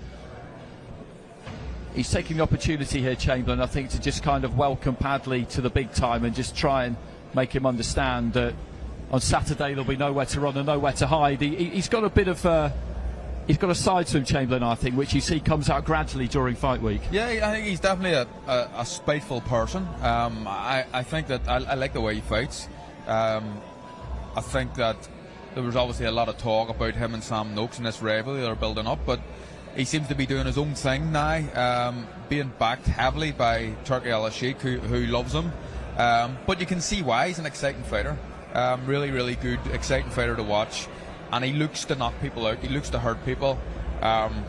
he's taking the opportunity here, Chamberlain, I think, to just kind of welcome Padley to the big time and just try and make him understand that on Saturday there'll be nowhere to run and nowhere to hide. He's got a bit of he's got a side to him, Chamberlain, I think, which you see comes out gradually during fight week. Yeah, I think he's definitely a spiteful person. I think that I like the way he fights. I think that there was obviously a lot of talk about him and Sam Noakes in this rivalry they're building up, but he seems to be doing his own thing now, being backed heavily by Turki Al-Sheikh, who loves him. But you can see why. He's an exciting fighter. Really, really good, exciting fighter to watch, and he looks to knock people out. He looks to hurt people. And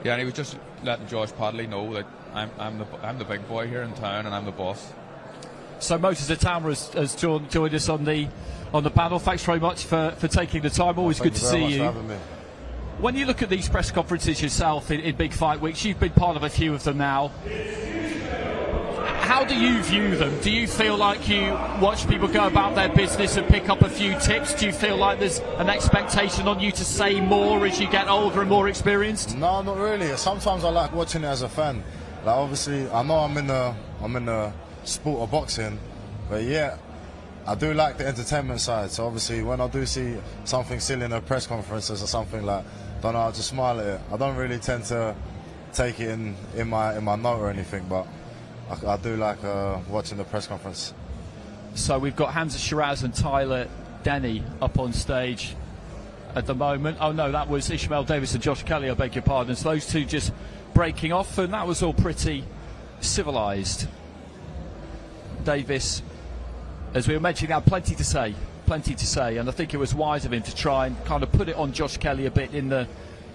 he was just letting Josh Padley know that I'm the big boy here in town, and I'm the boss. So Moses Atama has joined us on the panel. Thanks very much for taking the time. Always good to see you. When you look at these press conferences yourself in big fight weeks, you've been part of a few of them now. How do you view them? Do you feel like you watch people go about their business and pick up a few tips? Do you feel like there's an expectation on you to say more as you get older and more experienced? No, not really. Sometimes I like watching it as a fan. Like, obviously, I know I'm in the sport of boxing, but yeah, I do like the entertainment side. So obviously, when I do see something silly in a press conferences or something like, don't know, I'll just smile at it. I don't really tend to take it in my note or anything, but I do like watching the press conference. So we've got Hamza Shiraz and Tyler Denny up on stage at the moment. Oh no, that was Ishmael Davis and Josh Kelly, I beg your pardon. So those two just breaking off, and that was all pretty civilised. Davis, as we were mentioning, had plenty to say plenty to say, and I think it was wise of him to try and kind of put it on Josh Kelly a bit in the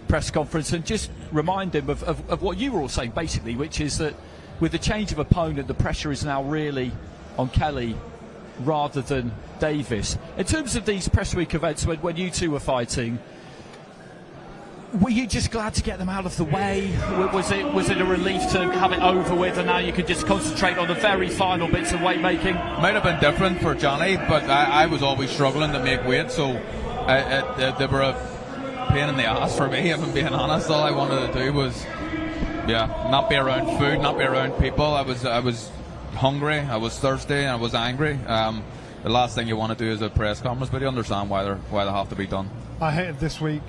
press conference and just remind him of what you were all saying, basically, which is that with the change of opponent, the pressure is now really on Kelly rather than Davis. In terms of these press week events, when you two were fighting, were you just glad to get them out of the way? Was it a relief to have it over with and now you could just concentrate on the very final bits of weight making? Might have been different for Johnny, but I was always struggling to make weight, so they were a pain in the ass for me, if I'm being honest. All I wanted to do was, not be around food, not be around people. I was hungry, I was thirsty, and I was angry. The last thing you want to do is a press conference, but you understand why they have to be done. I hated this week.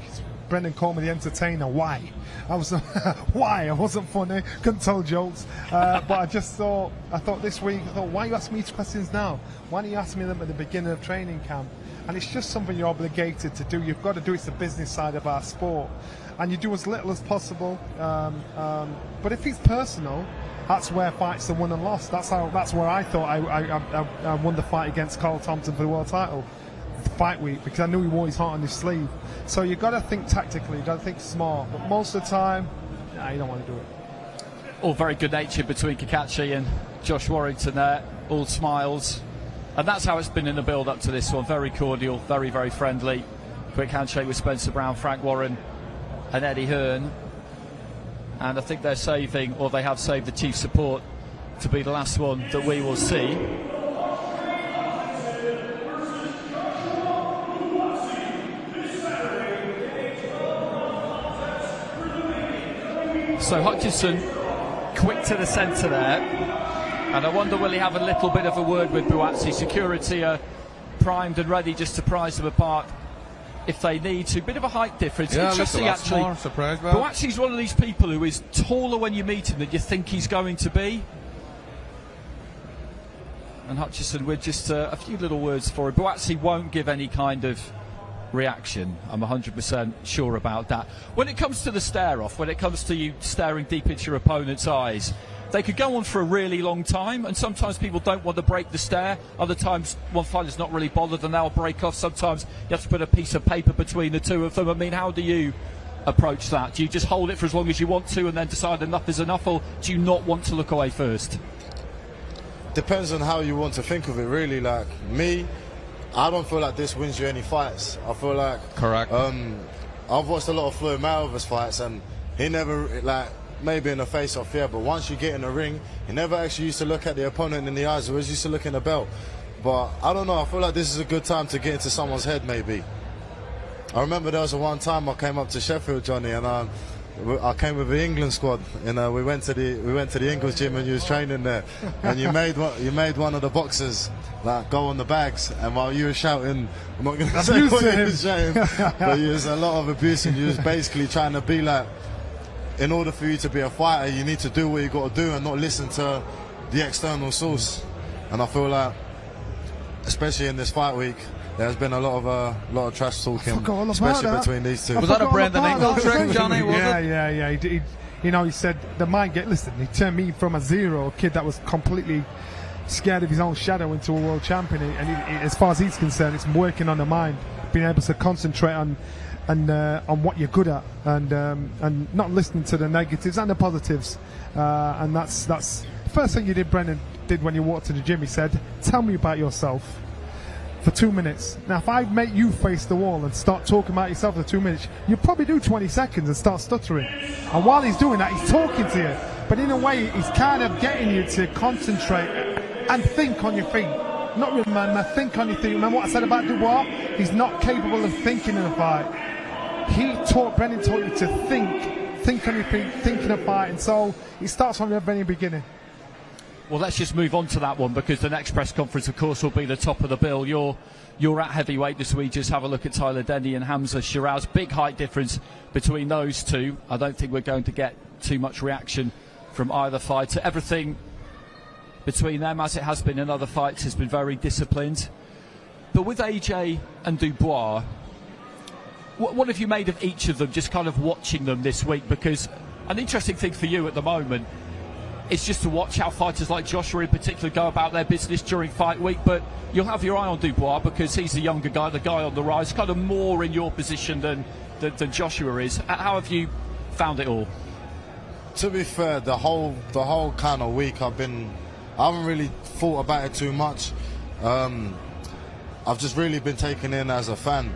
Brendan called me the entertainer. Why? I wasn't funny, couldn't tell jokes. But I thought this week, why you ask me these questions now? Why don't you ask me them at the beginning of training camp? And it's just something you're obligated to do. You've got to do. It's the business side of our sport, and you do as little as possible. But if it's personal, that's where fights are won and lost. That's where I thought I won the fight against Carl Thompson for the world title. Fight week, because I knew he wore his heart on his sleeve. So you've got to think tactically, you've got to think smart, but most of the time, you don't want to do it. All very good natured between Kakachi and Josh Warrington there, all smiles, and that's how it's been in the build up to this one. Very cordial, very, very friendly. Quick handshake with Spencer Brown, Frank Warren and Eddie Hearn, and I think they have saved the chief support to be the last one that we will see. So Hutchison, quick to the centre there, and I wonder will he have a little bit of a word with Buatsi. Security are primed and ready just to prize them apart if they need to. Bit of a height difference. Yeah, interesting actually. Buatsi's one of these people who is taller when you meet him than you think he's going to be. And Hutchison with just a few little words for him. Buatsi won't give any kind of reaction. I'm 100% sure about that. When it comes to the stare off, when it comes to you staring deep into your opponent's eyes, they could go on for a really long time, and sometimes people don't want to break the stare. Other times one fighter's not really bothered and they'll break off. Sometimes you have to put a piece of paper between the two of them. I mean, how do you approach that? Do you just hold it for as long as you want to and then decide enough is enough, or do you not want to look away first? Depends on how you want to think of it, really. Like me, I don't feel like this wins you any fights. I feel like... Correct. I've watched a lot of Floyd Mayweather's fights, and he never, maybe in a face-off, but once you get in the ring, he never actually used to look at the opponent in the eyes. He always used to look in the belt. But I don't know, I feel like this is a good time to get into someone's head, maybe. I remember there was one time I came up to Sheffield, Johnny, and I came with the England squad, and we went to the English gym, and you was training there, and you made one of the boxers go on the bags, and while you were shouting, I'm not going to say what you were shouting, but you was a lot of abuse, and you was basically trying to be like, in order for you to be a fighter, you need to do what you got to do and not listen to the external source. And I feel like, especially in this fight week, there's been a lot of trash talking, especially between these two. Was that a Brendan Ingle trick, Johnny? Yeah. He said the mind listen. He turned me from a kid that was completely scared of his own shadow into a world champion. And as far as he's concerned, it's working on the mind, being able to concentrate on what you're good at, and not listening to the negatives and the positives. And that's the first thing Brendan did when you walked to the gym. He said, "Tell me about yourself." For 2 minutes. Now, if I make you face the wall and start talking about yourself for 2 minutes, you'll probably do 20 seconds and start stuttering. And while he's doing that, he's talking to you. But in a way, he's kind of getting you to concentrate and think on your feet. Not remember, think on your feet. Remember what I said about Dubois? He's not capable of thinking in a fight. Brendan taught you to think on your feet, think in a fight. And so it starts from the very beginning. Well, let's just move on to that one, because the next press conference, of course, will be the top of the bill. You're at heavyweight this week. Just have a look at Tyler Denny and Hamza Shiraz. Big height difference between those two. I don't think we're going to get too much reaction from either fighter. Everything between them, as it has been in other fights, has been very disciplined. But with AJ and Dubois, what have you made of each of them, just kind of watching them this week? Because an interesting thing for you at the moment, it's just to watch how fighters like Joshua in particular go about their business during fight week. But you'll have your eye on Dubois because he's the younger guy, the guy on the rise, kind of more in your position than Joshua is. How have you found it all? To be fair, the whole kind of week I haven't really thought about it too much. I've just really been taken in as a fan.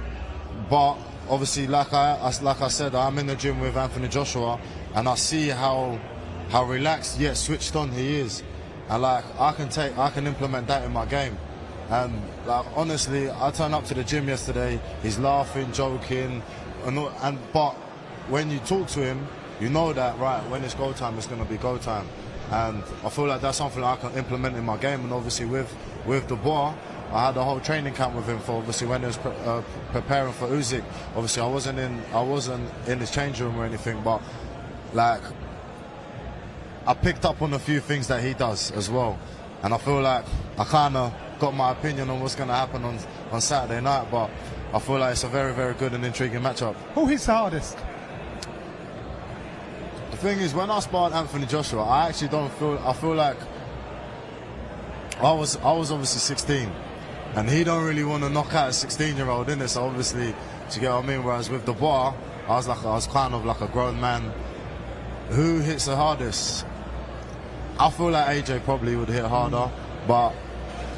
But obviously, like I said, I'm in the gym with Anthony Joshua, and I see how relaxed yet switched on he is, and like I can implement that in my game. And like honestly, I turned up to the gym yesterday. He's laughing, joking, but when you talk to him, you know that right when it's go time, it's going to be go time. And I feel like that's something I can implement in my game. And obviously with Dubois, I had a whole training camp with him for obviously when he was preparing for Usyk. Obviously I wasn't in his change room or anything, but like I picked up on a few things that he does as well. And I feel like I kind of got my opinion on what's going to happen on Saturday night, but I feel like it's a very, very good and intriguing matchup. Who hits the hardest? The thing is, when I sparred Anthony Joshua, I actually don't feel. I feel like I was obviously 16, and he don't really want to knock out a 16-year-old, innit? So obviously, do you get what I mean? Whereas with Dubois, I was kind of like a grown man. Who hits the hardest? I feel like AJ probably would hit harder, but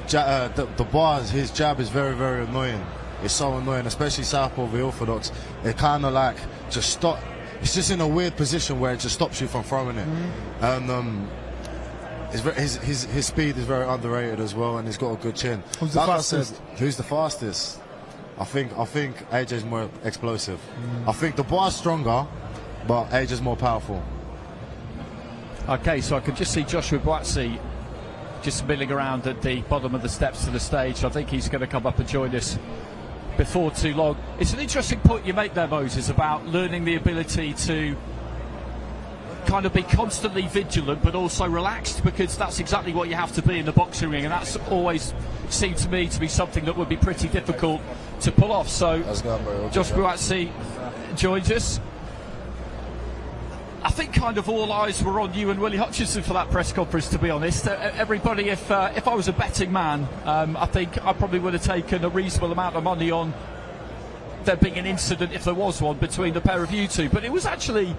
Dubois, his jab is very, very annoying. It's so annoying, especially southpaw v orthodox. It kind of like just stop. It's just in a weird position where it just stops you from throwing it. And his speed is very underrated as well, and he's got a good chin. Who's the fastest? Who's the fastest? I think AJ's more explosive. I think Dubois is stronger, but AJ's more powerful. Okay, so I can just see Joshua Buatsi just milling around at the bottom of the steps to the stage. I think he's going to come up and join us before too long. It's an interesting point you make there, Moses, about learning the ability to kind of be constantly vigilant but also relaxed, because that's exactly what you have to be in the boxing ring, and that's always seemed to me to be something that would be pretty difficult to pull off. So Josh Buatsi joins us. I think kind of all eyes were on you and Willie Hutchinson for that press conference, to be honest. Everybody, if I was a betting man, I think I probably would have taken a reasonable amount of money on there being an incident, if there was one, between the pair of you two. But it was actually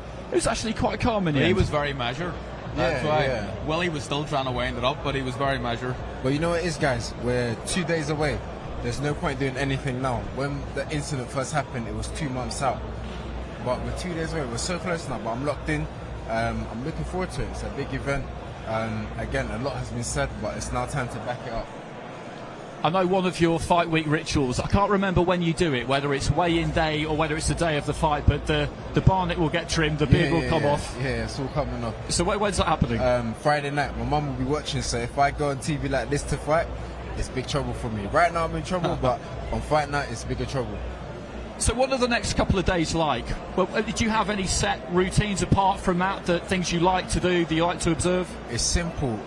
quite calm in the end. He was very measured. That's why Willie was still trying to wind it up, but he was very measured. But you know what it is, guys? We're 2 days away. There's no point doing anything now. When the incident first happened, it was 2 months out. But we're 2 days away. We're so close now, but I'm locked in. I'm looking forward to it. It's a big event. Again, a lot has been said, but it's now time to back it up. I know one of your fight week rituals, I can't remember when you do it, whether it's weigh-in day or whether it's the day of the fight, but the barnet will get trimmed, the beard will come off. Yeah, it's all coming off. So when's that happening? Friday night. My mum will be watching, so if I go on TV like this to fight, it's big trouble for me. Right now I'm in trouble, but on fight night it's bigger trouble. So what are the next couple of days like? Well, did you have any set routines apart from that things you like to do, that you like to observe? It's simple.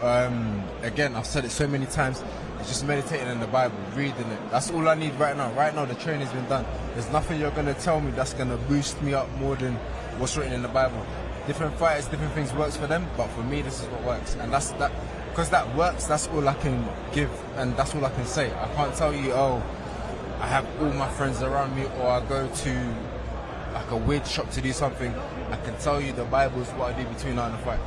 Again, I've said it so many times. It's just meditating in the Bible, reading it. That's all I need right now. Right now, the training's been done. There's nothing you're going to tell me that's going to boost me up more than what's written in the Bible. Different fighters, different things works for them, but for me, this is what works. And that's that. Because that works, that's all I can give, and that's all I can say. I can't tell you, oh, I have all my friends around me, or I go to like a weird shop to do something. I can tell you the Bible is what I do between now and the fight.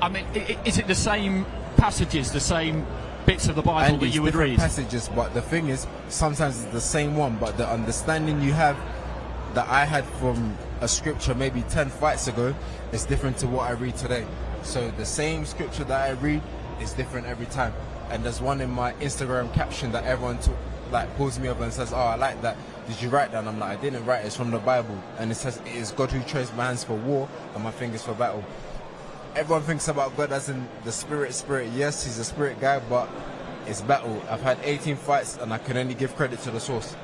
I mean, is it the same passages, the same bits of the Bible and that you would read? Passages, but the thing is, sometimes it's the same one, but the understanding you have that I had from a scripture maybe 10 fights ago is different to what I read today. So the same scripture that I read is different every time. And there's one in my Instagram caption that everyone pulls me up and says, oh, I like that. Did you write that? And I'm like, I didn't write it. It's from the Bible. And it says, it is God who trains my hands for war and my fingers for battle. Everyone thinks about God as in the spirit. Yes, he's a spirit guy, but it's battle. I've had 18 fights and I can only give credit to the source.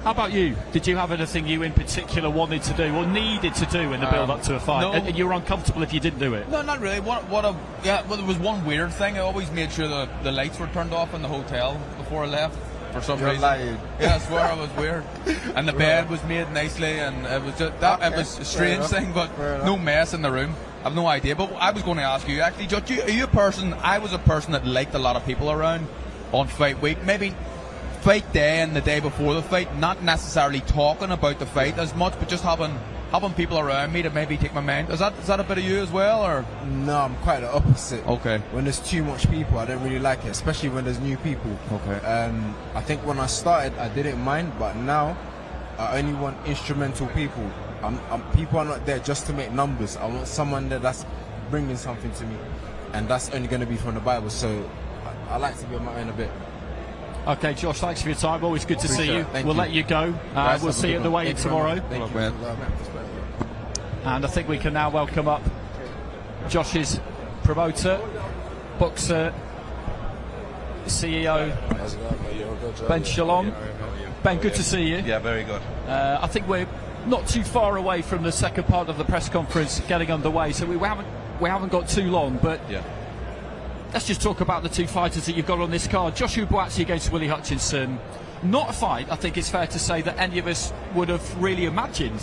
How about you? Did you have anything you in particular wanted to do or needed to do in the build-up to a fight? No. And you were uncomfortable if you didn't do it? No, not really. Well, there was one weird thing. I always made sure the lights were turned off in the hotel before I left. For some reason. Lying. Yeah, I swear I was weird. And the bed was made nicely, and it was just that. It was a strange thing, but no mess in the room. I've no idea. But I was going to ask you, actually, Josh, are you a person, I was a person that liked a lot of people around on fight week, maybe fight day and the day before the fight, not necessarily talking about the fight as much, but just having people around me to maybe take my mind. Is that a bit of you as well, or? No, I'm quite the opposite. Okay. When there's too much people, I don't really like it, especially when there's new people. Okay. I think when I started, I didn't mind, but now I only want instrumental people. People are not there just to make numbers. I want someone that's bringing something to me, and that's only going to be from the Bible. So I like to be on my own a bit. Okay, Josh, thanks for your time. Always good to see you. We'll let you go. We'll see you at the weigh-in tomorrow. Thank you. And I think we can now welcome up Josh's promoter, boxer, CEO, Ben Shalom. Ben, good to see you. Yeah, very good. I think we're not too far away from the second part of the press conference getting underway, so we haven't got too long, but yeah. Let's just talk about the two fighters that you've got on this card. Joshua Buatsi against Willie Hutchinson. Not a fight, I think it's fair to say, that any of us would have really imagined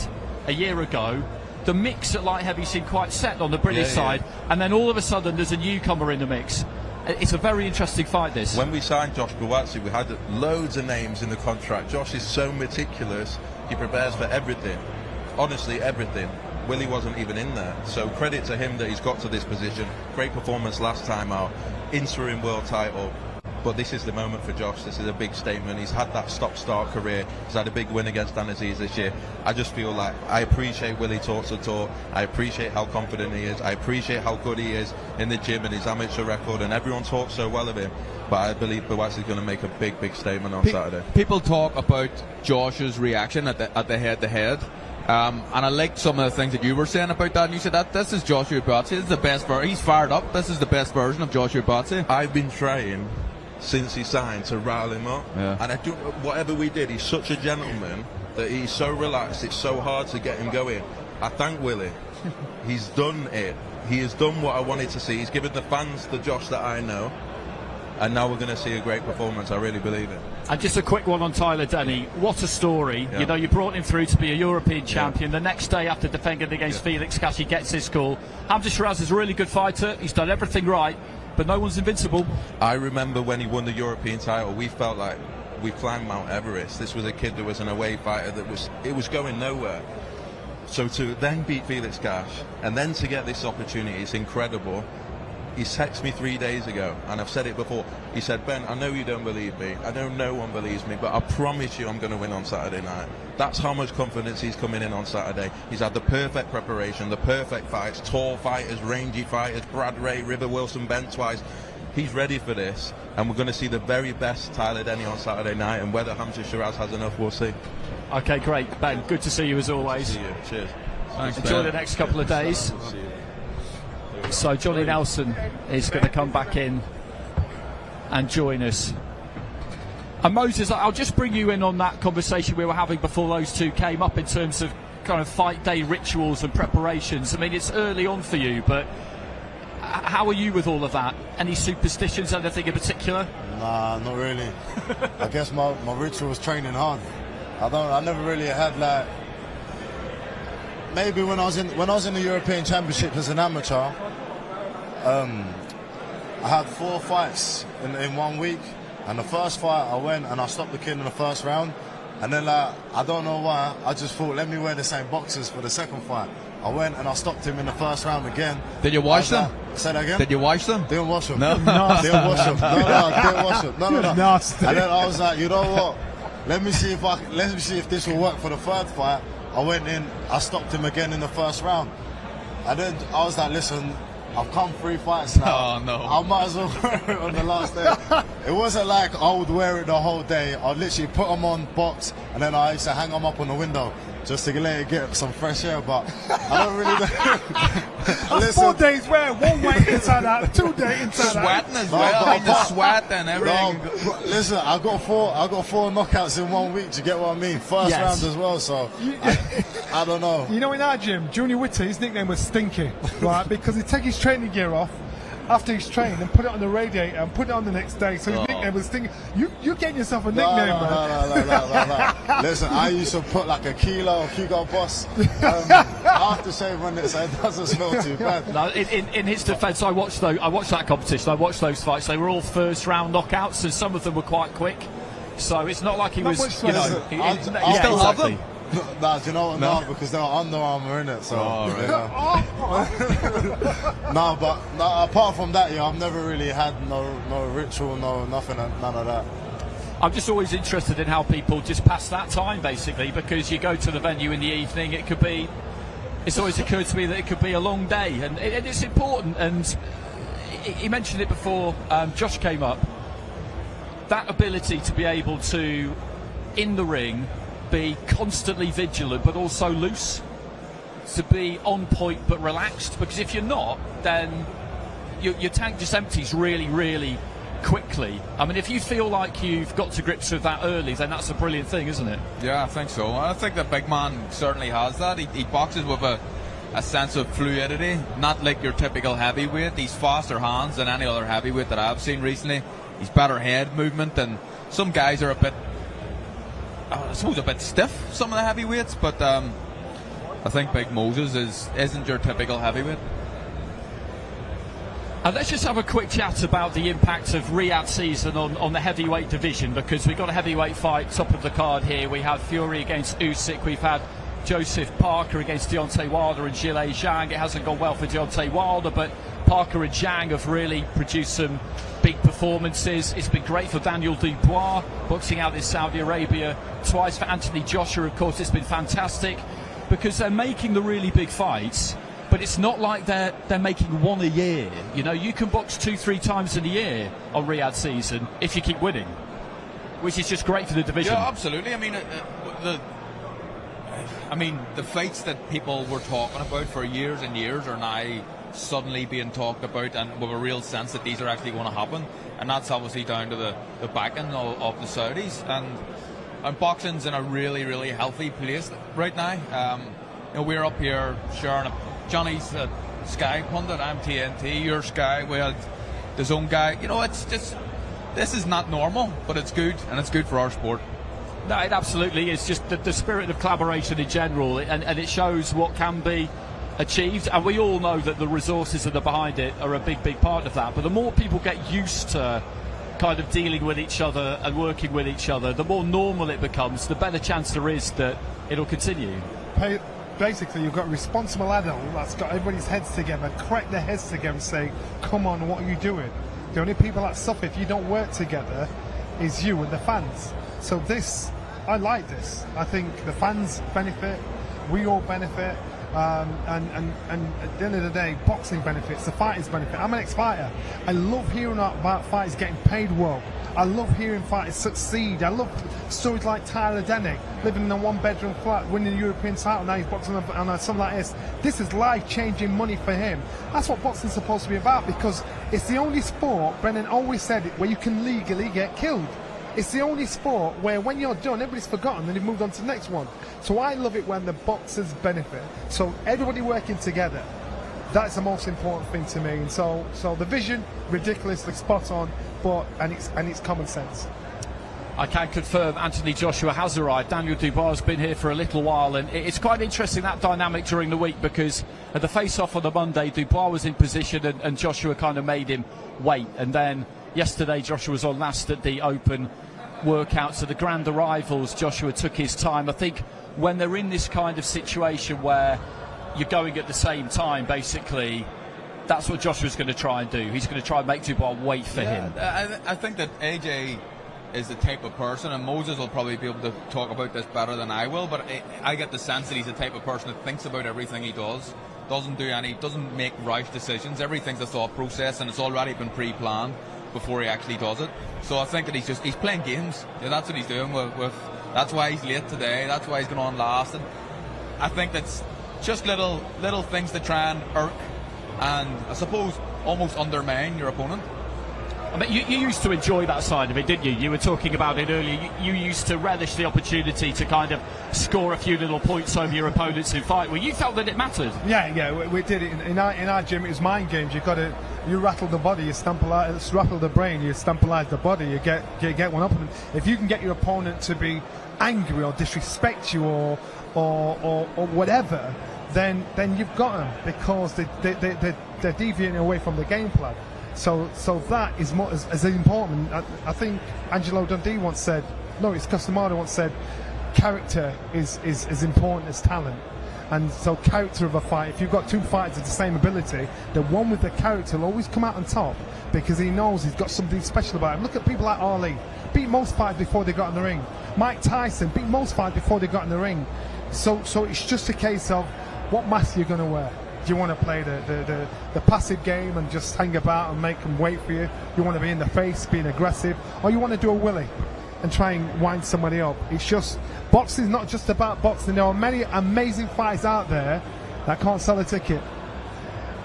a year ago. The mix at light heavy seemed quite set on the British side, and then all of a sudden there's a newcomer in the mix. It's a very interesting fight, this. When we signed Josh Buatsi, we had loads of names in the contract. Josh is so meticulous, he prepares for everything. Honestly, everything. Willie wasn't even in there, so credit to him that he's got to this position. Great performance last time out, interim world title, but this is the moment for Josh. This is a big statement. He's had that stop-start career. He's had a big win against Dan Aziz this year. I just feel like I appreciate Willie talk to talk. I appreciate how confident he is. I appreciate how good he is in the gym and his amateur record, and everyone talks so well of him. But I believe Buatsi is going to make a big statement on Saturday. People talk about Josh's reaction at the head-to-head. And I liked some of the things that you were saying about that. And you said that this is Joshua Buatsi. This is the best version. He's fired up. This is the best version of Joshua Buatsi. I've been trying since he signed to rile him up. Yeah. And whatever we did, he's such a gentleman that he's so relaxed. It's so hard to get him going. I thank Willie. He's done it. He has done what I wanted to see. He's given the fans the Josh that I know. And now we're going to see a great performance. I really believe it. And just a quick one on Tyler Denny. What a story. Yeah. You know, you brought him through to be a European champion. The next day after defending against Felix Cash, he gets his call. Hamza Shiraz is a really good fighter. He's done everything right, but no one's invincible. I remember when he won the European title, we felt like we climbed Mount Everest. This was a kid that was an away fighter it was going nowhere. So to then beat Felix Cash and then to get this opportunity, it's incredible. He texted me 3 days ago, and I've said it before. He said, Ben, I know you don't believe me. I know no one believes me, but I promise you I'm going to win on Saturday night. That's how much confidence he's coming in on Saturday. He's had the perfect preparation, the perfect fights, tall fighters, rangy fighters, Brad Ray, River Wilson, Ben twice. He's ready for this, and we're going to see the very best Tyler Denny on Saturday night, and whether Hamza Shiraz has enough, we'll see. Okay, great. Ben, good to see you as always. See you. Cheers. Thanks, enjoy the next couple of days. So Johnny Nelson is going to come back in and join us. And Moses, I'll just bring you in on that conversation we were having before those two came up in terms of kind of fight day rituals and preparations. I mean, it's early on for you, but how are you with all of that? Any superstitions, anything in particular? Nah, not really. I guess my ritual is training hard. I never really had like. Maybe when I was in the European Championship as an amateur, I had 4 fights in 1 week, and the first fight I went and I stopped the kid in the first round, and then like I don't know why, I just thought let me wear the same boxers for the second fight. I went and I stopped him in the first round again. Did you wash them? Say that again? Did you wash them? Didn't wash them. No. Didn't wash them. No, didn't wash them. No. Nasty. And then I was like, you know what? Let me see if this will work for the third fight. I went in, I stopped him again in the first round. And then I was like, listen, I've come 3 fights now. Oh, no. I might as well wear it on the last day. It wasn't like I would wear it the whole day. I'd literally put them on, box, and then I used to hang them up on the window just to let it get some fresh air, but I don't really know. That's 4 days wear, 1 way inside out, 2 day inside out. Sweating as well, I mean, the sweat and everything. No, listen, I got 4 knockouts in 1 week, do you get what I mean? First round as well, so I don't know. You know, in our gym, Junior Witter, his nickname was Stinky, right? Because he'd take his training gear off after he's trained and put it on the radiator and put it on the next day. So his nickname nickname was thinking, you getting yourself a nickname, man. No. Listen, I used to put like a kilo Hugo Boss. I have to say when it doesn't smell too bad. No, in his defence, I watched that competition. I watched those fights. They were all first round knockouts, and some of them were quite quick. So it's not like he was, he still have them. Nah, do you know what? No, because they're Under Armour in it. So, no, but apart from that, I've never really had no ritual, nothing, none of that. I'm just always interested in how people just pass that time, basically, because you go to the venue in the evening. It's always occurred to me that it could be a long day, and it's important. And he mentioned it before. Josh came up. That ability to be able to, in the ring, be constantly vigilant but also loose, to be on point but relaxed, because if you're not, then your tank just empties really, really quickly. I mean, if you feel like you've got to grips with that early, then that's a brilliant thing, isn't it? Yeah, I think so. I think the big man certainly has that. He boxes with a sense of fluidity, not like your typical heavyweight. He's faster hands than any other heavyweight that I've seen recently. He's better head movement, and some guys are a bit, I suppose, a bit stiff, some of the heavyweights, but I think Big Moses isn't your typical heavyweight. And let's just have a quick chat about the impact of Riyadh season on the heavyweight division, because we've got a heavyweight fight top of the card here. We have Fury against Usyk, we've had Joseph Parker against Deontay Wilder and Zhilei Zhang. It hasn't gone well for Deontay Wilder, but Parker and Zhang have really produced some big performances. It's been great for Daniel Dubois, boxing out in Saudi Arabia twice. For Anthony Joshua, of course, it's been fantastic, because they're making the really big fights, but it's not like they're making one a year. You know, you can box 2-3 times in a year on Riyadh season if you keep winning, which is just great for the division. Yeah, absolutely. I mean, the fights that people were talking about for years and years are now suddenly being talked about, and with a real sense that these are actually going to happen, and that's obviously down to the backing of the Saudis, and boxing's in a really, really healthy place right now. We're up here sharing Johnny's Sky pundit, I'm TNT, you're Sky, we had the Zone guy. It's just, this is not normal, but it's good, and it's good for our sport. No, it absolutely is. Just the spirit of collaboration in general, and it shows what can be achieved, and we all know that the resources that are behind it are a big part of that. But the more people get used to kind of dealing with each other and working with each other, the more normal it becomes, the better chance there is that it'll continue. Basically, you've got a responsible adult that's got everybody's heads together, crack their heads together and say, come on, what are you doing? The only people that suffer if you don't work together is you and the fans. So I like this. I think the fans benefit, we all benefit, and at the end of the day, boxing benefits, the fighters benefit. I'm an ex-fighter. I love hearing about fighters getting paid well. I love hearing fighters succeed. I love stories like Tyler Dennick, living in a one-bedroom flat, winning the European title, now he's boxing on something like this. This is life-changing money for him. That's what boxing's supposed to be about, because it's the only sport, Brennan always said it, where you can legally get killed. It's the only sport where when you're done, everybody's forgotten and they've moved on to the next one. So I love it when the boxers benefit. So everybody working together, that's the most important thing to me. And so the vision, ridiculously spot on, and it's common sense. I can confirm Anthony Joshua has arrived. Daniel Dubois has been here for a little while, and it's quite interesting, that dynamic during the week, because at the face-off on the Monday, Dubois was in position and Joshua kind of made him wait. And then yesterday, Joshua was on last at the open workout, so the grand arrivals, Joshua took his time. I think when they're in this kind of situation where you're going at the same time, basically, that's what Joshua's going to try and do. He's going to try and make Dubois wait for him. I think that AJ is the type of person, and Moses will probably be able to talk about this better than I will, but I get the sense that he's the type of person that thinks about everything he does, doesn't make rash decisions. Everything's a thought process, and it's already been pre-planned before he actually does it. So I think that he's playing games. That's what he's doing with that's why he's late today, that's why he's going on last, and I think that's just little things to try and irk and, I suppose, almost undermine your opponent. I mean, you used to enjoy that side of it, didn't you? You were talking about it earlier. You used to relish the opportunity to kind of score a few little points over your opponents in fight. Well, you felt that it mattered. Yeah, we did it in our gym. It was mind games. You rattle the body, you rattle the brain, you stampolize the body, you get one up. And if you can get your opponent to be angry or disrespect you or whatever, then you've got them, because they're deviating away from the game plan. So that is more as important. I think Angelo Dundee once said, no, it's Customado once said, character is as important as talent. And so character of a fight, if you've got two fighters of the same ability, the one with the character will always come out on top, because he knows he's got something special about him. Look at people like Ali, beat most fighters before they got in the ring. Mike Tyson beat most fighters before they got in the ring. So it's just a case of what mask you're going to wear. Do you want to play the passive game and just hang about and make them wait for you? You want to be in the face, being aggressive, or you want to do a willy and try and wind somebody up? It's just, boxing is not just about boxing. There are many amazing fighters out there that can't sell a ticket,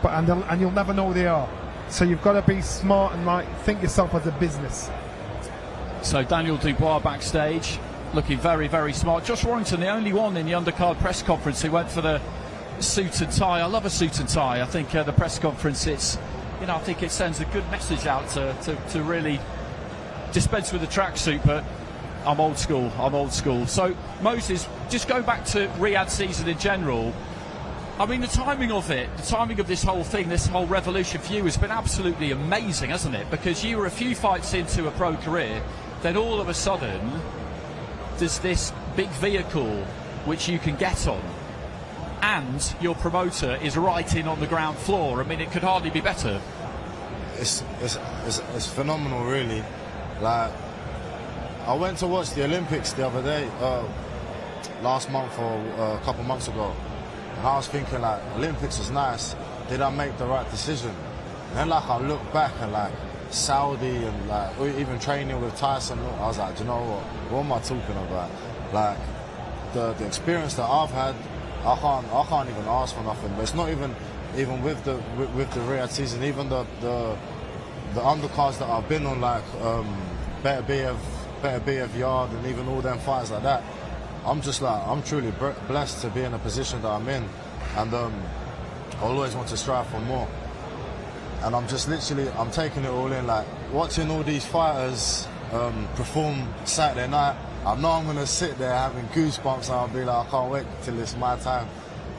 and you'll never know who they are. So you've got to be smart and think yourself as a business. So Daniel Dubois backstage, looking very, very smart. Josh Warrington, the only one in the undercard press conference who went for the suit and tie. I love a suit and tie. I think the press conference, I think it sends a good message out to really dispense with the tracksuit, but I'm old school. So Moses, just going back to Riyadh season in general, I mean, the timing of this whole thing, this whole revolution for you has been absolutely amazing, hasn't it? Because you were a few fights into a pro career, then all of a sudden there's this big vehicle which you can get on, and your promoter is right in on the ground floor. I mean, it could hardly be better. It's phenomenal, really. Like, I went to watch the Olympics the other day, last month or a couple months ago, and I was thinking, like, Olympics was nice. Did I make the right decision? And then, like, I look back and, like, Saudi and, like, even training with Tyson, I was like, do you know what am I talking about? Like, the experience that I've had, I can't even ask for nothing. But it's not even with the Riyadh season, even the undercards that I've been on, like Better BF Yard, and even all them fights like that. I'm truly blessed to be in a position that I'm in, and I'll always want to strive for more. And I'm taking it all in, like watching all these fighters perform Saturday night. I know I'm gonna sit there having goosebumps, and I'll be like, I can't wait till it's my time.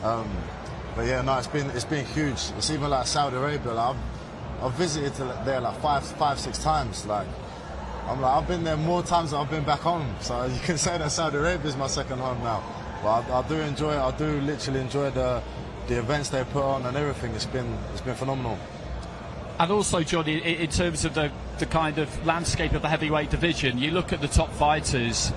But yeah, no, it's been huge. It's even like Saudi Arabia. Like, I've visited there like five, 6 times. Like, I've been there more times than I've been back home. So you can say that Saudi Arabia is my second home now. But I do enjoy it. I do literally enjoy the events they put on and everything. It's been phenomenal. And also, Johnny, in terms of the kind of landscape of the heavyweight division, you look at the top fighters.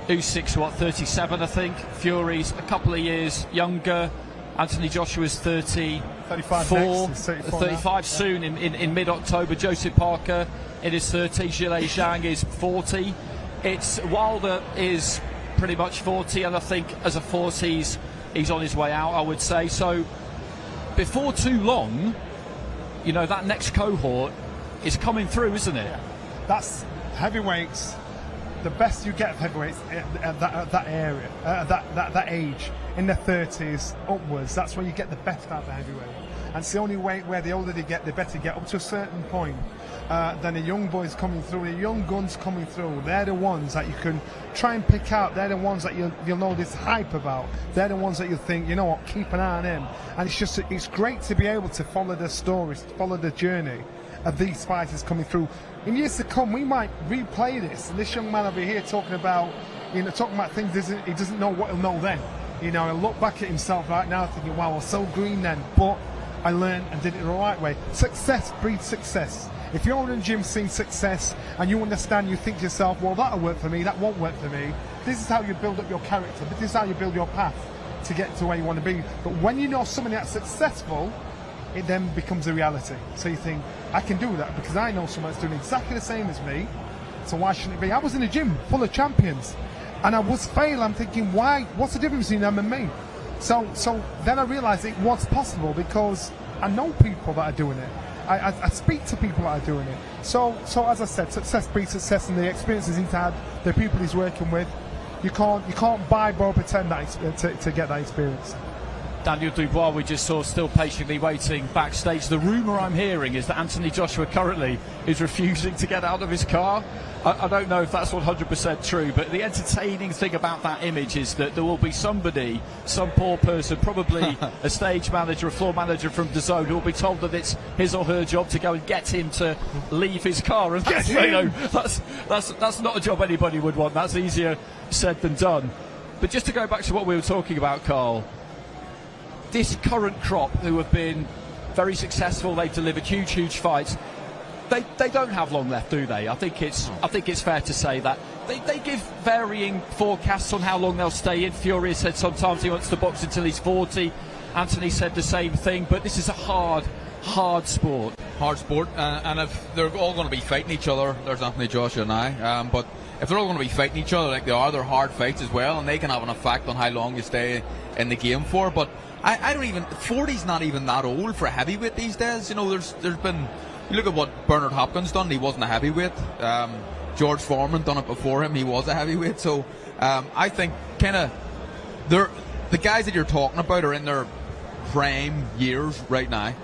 Usyk's 37, I think. Fury's a couple of years younger. Anthony Joshua's 35 soon in mid-October. Joseph Parker in his 30s. Zhilei Zhang is 40. Wilder is pretty much 40, and I think as a 40s he's on his way out, I would say. So before too long, that next cohort is coming through, isn't it? That's heavyweights. The best you get of heavyweights at that area, that age, in their 30s upwards. That's when you get the best out of the heavyweight. And it's the only weight where the older they get, the better they get, up to a certain point. Then the young boys coming through, the young guns coming through, they're the ones that you can try and pick out. They're the ones that you'll know this hype about. They're the ones that you think, you know what, keep an eye on him. And it's great to be able to follow the stories, follow the journey of these fighters coming through. In years to come, we might replay this. And this young man over here talking about things he doesn't know what he'll know then. He'll look back at himself right now thinking, wow, I was so green then, but I learned and did it the right way. Success breeds success. If you're in the gym seeing success and you understand, you think to yourself, well, that'll work for me, that won't work for me. This is how you build up your character. This is how you build your path to get to where you want to be. But when you know somebody that's successful, it then becomes a reality. So you think, I can do that because I know someone that's doing exactly the same as me, so why shouldn't it be? I was in a gym full of champions and I was fail. I'm thinking, why? What's the difference between them and me? So then I realised it was possible because I know people that are doing it. I speak to people that are doing it. So as I said, success breeds success, and the experiences he's had, the people he's working with, you can't buy, borrow, pretend that to get that experience. Daniel Dubois, we just saw still patiently waiting backstage. The rumour I'm hearing is that Anthony Joshua currently is refusing to get out of his car. I don't know if that's 100% true, but the entertaining thing about that image is that there will be somebody, some poor person, probably a stage manager, a floor manager from DAZN, who will be told that it's his or her job to go and get him to leave his car. And that's, you know, that's not a job anybody would want. That's easier said than done. But just to go back to what we were talking about, Carl, this current crop who have been very successful, they've delivered huge fights. They don't have long left, do they? I think it's fair to say that. They give varying forecasts on how long they'll stay in. Fury said sometimes he wants to box until he's 40. Anthony said the same thing, but this is a hard sport. Hard sport, and if they're all going to be fighting each other, there's Anthony Joshua and I, but if they're all going to be fighting each other like they are, they're hard fights as well, and they can have an effect on how long you stay in the game for. But I don't even, 40's not even that old for a heavyweight these days. You know, there's been, you look at what Bernard Hopkins done, he wasn't a heavyweight. George Foreman done it before him, he was a heavyweight. So I think kind of the guys that you're talking about are in their prime years right now.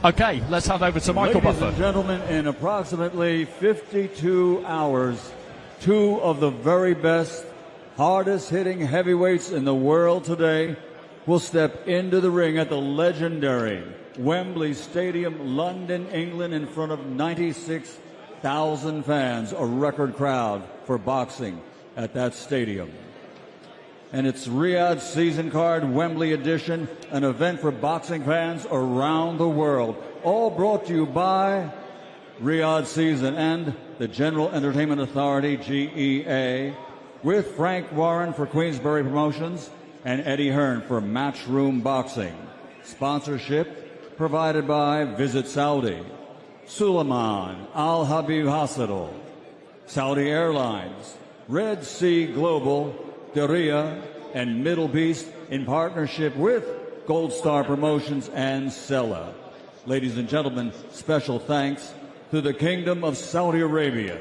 Okay, let's hand over to Michael Buffer. Ladies and gentlemen, in approximately 52 hours, two of the very best, hardest-hitting heavyweights in the world today will step into the ring at the legendary Wembley Stadium, London, England, in front of 96,000 fans, a record crowd for boxing at that stadium. And it's Riyadh's season card, Wembley edition, an event for boxing fans around the world. All brought to you by Riyadh Season and the General Entertainment Authority, GEA, with Frank Warren for Queensberry Promotions and Eddie Hearn for Matchroom Boxing. Sponsorship provided by Visit Saudi, Suleiman Al Habib Hospital, Saudi Airlines, Red Sea Global, Diriyah, and Middle Beast in partnership with Gold Star Promotions and Sella. Ladies and gentlemen, special thanks to the Kingdom of Saudi Arabia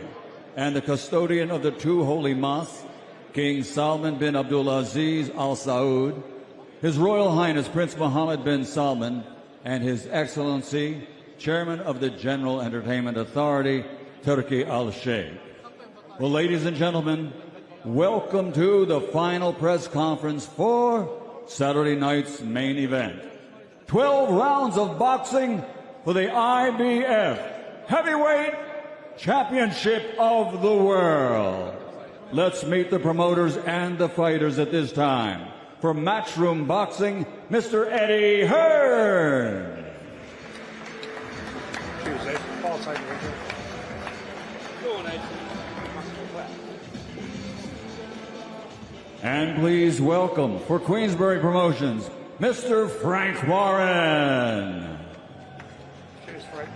and the custodian of the two holy mosques, King Salman bin Abdulaziz Al Saud, His Royal Highness Prince Mohammed bin Salman, and His Excellency, Chairman of the General Entertainment Authority, Turki Al Sheikh. Well, ladies and gentlemen, welcome to the final press conference for Saturday night's main event. 12 rounds of boxing for the IBF Heavyweight Championship of the World. Let's meet the promoters and the fighters at this time. For Matchroom Boxing, Mr. Eddie Hearn. And please welcome, for Queensberry Promotions, Mr. Frank Warren. Cheers, Frank.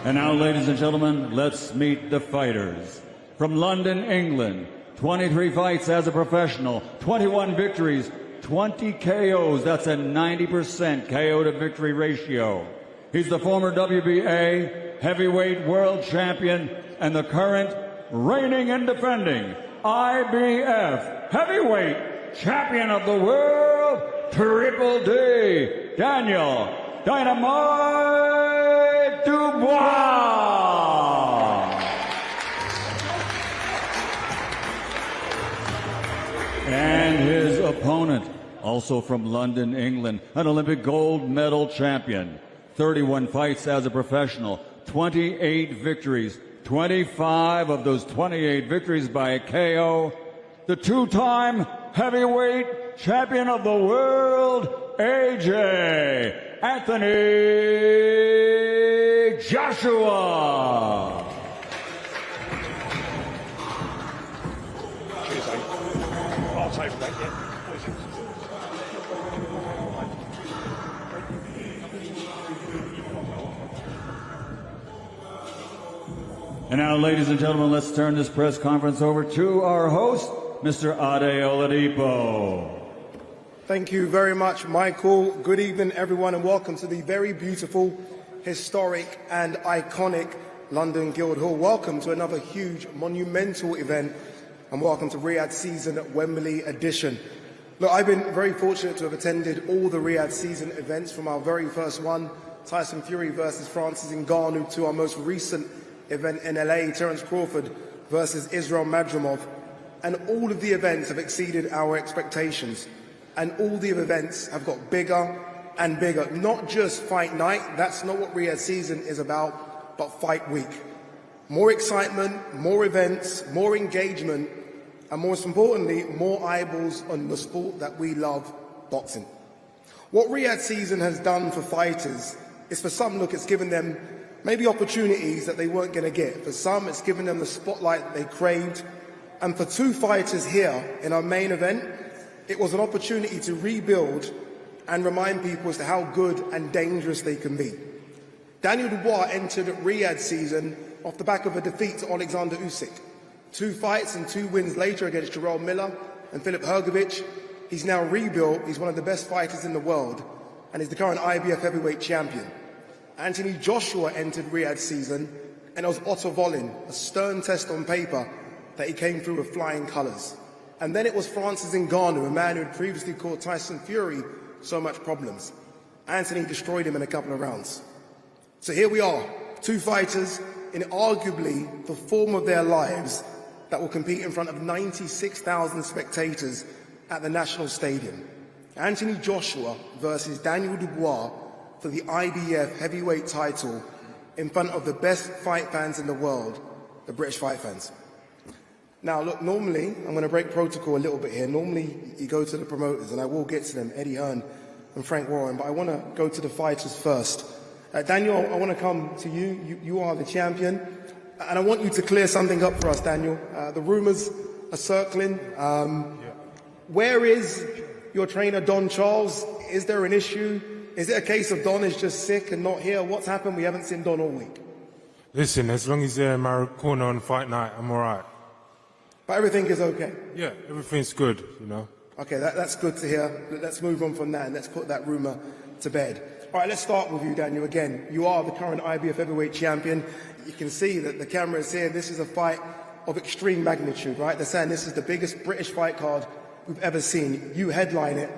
And now, ladies and gentlemen, let's meet the fighters. From London, England, 23 fights as a professional, 21 victories, 20 KOs. That's a 90% KO to victory ratio. He's the former WBA heavyweight world champion and the current reigning and defending IBF heavyweight champion of the world, Triple D, Daniel Dynamite Dubois. And his opponent, also from London, England, an Olympic gold medal champion, 31 fights as a professional, 28 victories, 25 of those 28 victories by KO, the two-time heavyweight champion of the world, AJ Anthony Joshua. And now, ladies and gentlemen, let's turn this press conference over to our host, Mr. Ade Oladipo. Thank you very much, Michael. Good evening, everyone, and welcome to the very beautiful, historic and iconic London Guildhall. Welcome to another huge, monumental event, and welcome to Riyadh Season Wembley edition. Look, I've been very fortunate to have attended all the Riyadh Season events, from our very first one, Tyson Fury versus Francis Ngannou, to our most recent event in LA, Terence Crawford versus Israel Madrimov. And all of the events have exceeded our expectations. And all the events have got bigger and bigger. Not just fight night, that's not what Riyadh Season is about, but fight week. More excitement, more events, more engagement, and most importantly, more eyeballs on the sport that we love, boxing. What Riyadh Season has done for fighters is, for some, look, it's given them maybe opportunities that they weren't going to get. For some, it's given them the spotlight they craved. And for two fighters here in our main event, it was an opportunity to rebuild and remind people as to how good and dangerous they can be. Daniel Dubois entered Riyadh Season off the back of a defeat to Alexander Usyk. 2 fights and 2 wins later against Jarrell Miller and Filip Hrgović, he's now rebuilt. He's one of the best fighters in the world, and is the current IBF heavyweight champion. Anthony Joshua entered Riyadh Season, and it was Otto Wallin, a stern test on paper, that he came through with flying colours. And then it was Francis Ngannou, a man who had previously caused Tyson Fury so much problems. Anthony destroyed him in a couple of rounds. So here we are, 2 fighters in arguably the form of their lives that will compete in front of 96,000 spectators at the National Stadium. Anthony Joshua versus Daniel Dubois for the IBF heavyweight title in front of the best fight fans in the world, the British fight fans. Now, look, normally, I'm going to break protocol a little bit here. Normally, you go to the promoters, and I will get to them, Eddie Hearn and Frank Warren, but I want to go to the fighters first. Daniel, I want to come to you. You are the champion, and I want you to clear something up for us, Daniel. The rumours are circling. Where is your trainer, Don Charles? Is there an issue? Is it a case of Don is just sick and not here? What's happened? We haven't seen Don all week. Listen, as long as they're in my corner on fight night, I'm all right. But everything is okay? Yeah, everything's good, you know. Okay, that's good to hear. Let's move on from that, and let's put that rumour to bed. All right, let's start with you, Daniel. Again, you are the current IBF heavyweight champion. You can see that the camera is here. This is a fight of extreme magnitude, right? They're saying this is the biggest British fight card we've ever seen. You headline it.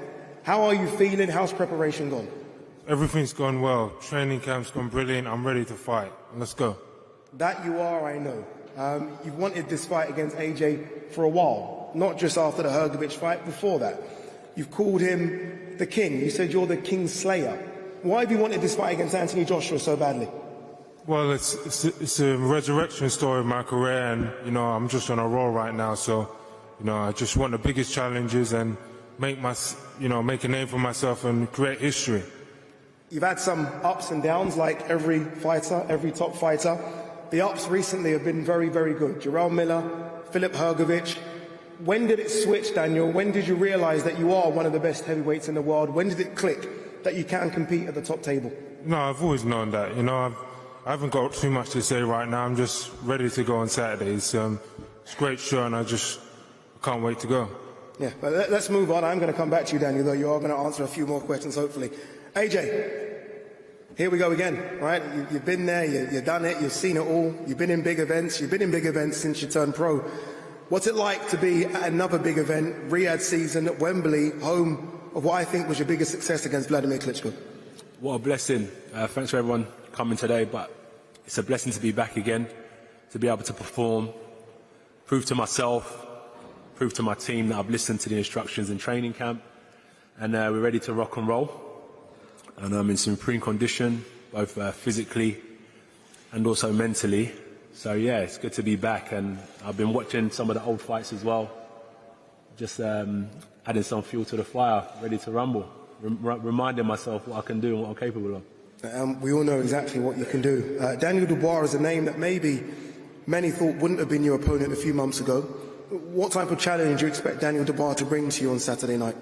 How are you feeling? How's preparation gone? Everything's gone well. Training camp's gone brilliant. I'm ready to fight. Let's go. That you are, I know. You've wanted this fight against AJ for a while, not just after the Hrgović fight, before that. You've called him the king. You said you're the king slayer. Why have you wanted this fight against Anthony Joshua so badly? Well, it's a resurrection story of my career, and, you know, I'm just on a roll right now, so, you know, I just want the biggest challenges and make a name for myself and create history. You've had some ups and downs, like every fighter, every top fighter. The ups recently have been very, very good. Jarrell Miller, Filip Hrgović. When did it switch, Daniel? When did you realise that you are one of the best heavyweights in the world? When did it click that you can compete at the top table? No, I've always known that. You know, I haven't got too much to say right now. I'm just ready to go on Saturdays. It's a great show, and I can't wait to go. Yeah, but let's move on. I'm going to come back to you, Daniel, though you are going to answer a few more questions, hopefully. AJ. Here we go again, right? You've been there, you've done it, you've seen it all. You've been in big events. You've been in big events since you turned pro. What's it like to be at another big event, Riyadh Season at Wembley, home of what I think was your biggest success against Vladimir Klitschko? What a blessing. Thanks for everyone coming today, but it's a blessing to be back again, to be able to perform, prove to myself, prove to my team that I've listened to the instructions in training camp, and we're ready to rock and roll. And I'm in supreme condition, both physically and also mentally. So yeah, it's good to be back, and I've been watching some of the old fights as well, just adding some fuel to the fire, ready to rumble, reminding myself what I can do and what I'm capable of. We all know exactly what you can do. Daniel Dubois is a name that maybe many thought wouldn't have been your opponent a few months ago. What type of challenge do you expect Daniel Dubois to bring to you on Saturday night?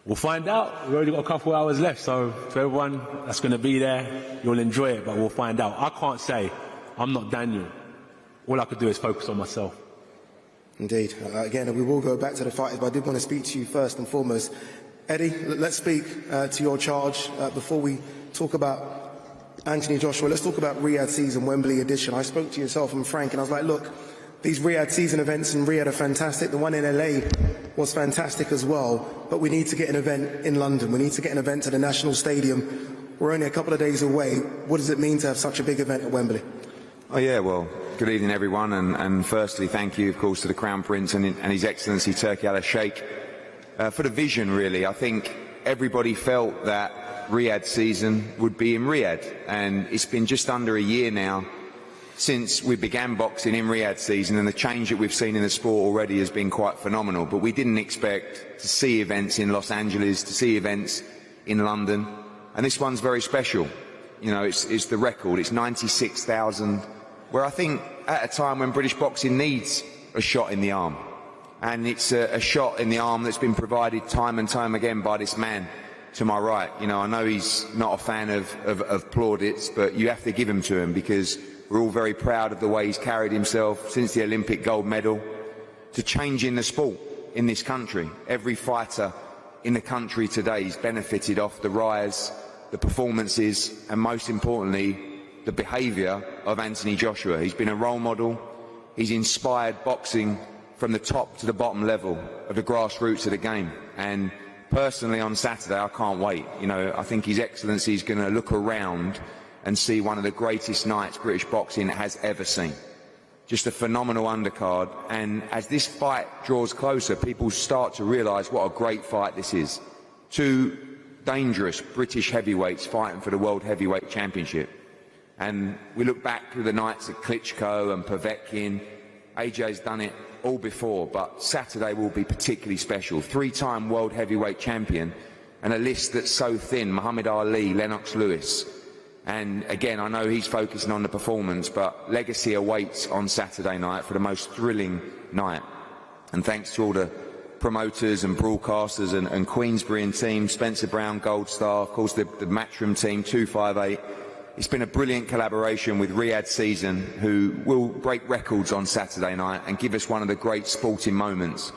We'll find out. We've already got a couple of hours left, so to everyone that's going to be there, you'll enjoy it, but we'll find out. I can't say I'm not Daniel. All I could do is focus on myself. Indeed. Again, we will go back to the fighters, but I did want to speak to you first and foremost. Eddie, let's speak to your charge before we talk about Anthony Joshua. Let's talk about Riyadh season, Wembley edition. I spoke to yourself and Frank, and I was like, look, these Riyadh season events in Riyadh are fantastic. The one in LA was fantastic as well, but we need to get an event in London. We need to get an event to the National Stadium. We're only a couple of days away. What does it mean to have such a big event at Wembley? Oh yeah, well, good evening everyone, and firstly thank you of course to the Crown Prince and His Excellency Turki Al-Sheikh for the vision really. I think everybody felt that Riyadh season would be in Riyadh, and it's been just under a year now since we began boxing in Riyadh season, and the change that we've seen in the sport already has been quite phenomenal. But we didn't expect to see events in Los Angeles, to see events in London, and this one's very special. You know, it's the record, it's 96,000, where I think at a time when British boxing needs a shot in the arm, and it's a shot in the arm that's been provided time and time again by this man to my right. You know, I know he's not a fan of plaudits, but you have to give him to him because we're all very proud of the way he's carried himself since the Olympic gold medal to changing the sport in this country. Every fighter in the country today has benefited off the rise, the performances, and most importantly, the behaviour of Anthony Joshua. He's been a role model. He's inspired boxing from the top to the bottom level of the grassroots of the game. And personally on Saturday, I can't wait. You know, I think His Excellency is going to look around and see one of the greatest nights British boxing has ever seen. Just a phenomenal undercard, and as this fight draws closer, people start to realise what a great fight this is. Two dangerous British heavyweights fighting for the World Heavyweight Championship. And we look back through the nights of Klitschko and Povetkin. AJ's done it all before, but Saturday will be particularly special. Three-time World Heavyweight Champion, and a list that's so thin: Muhammad Ali, Lennox Lewis. And again, I know he's focusing on the performance, but legacy awaits on Saturday night for the most thrilling night. And thanks to all the promoters and broadcasters and Queensberry and team, Spencer Brown, Gold Star, of course the Matchroom team, 258. It's been a brilliant collaboration with Riyadh Season, who will break records on Saturday night and give us one of the great sporting moments.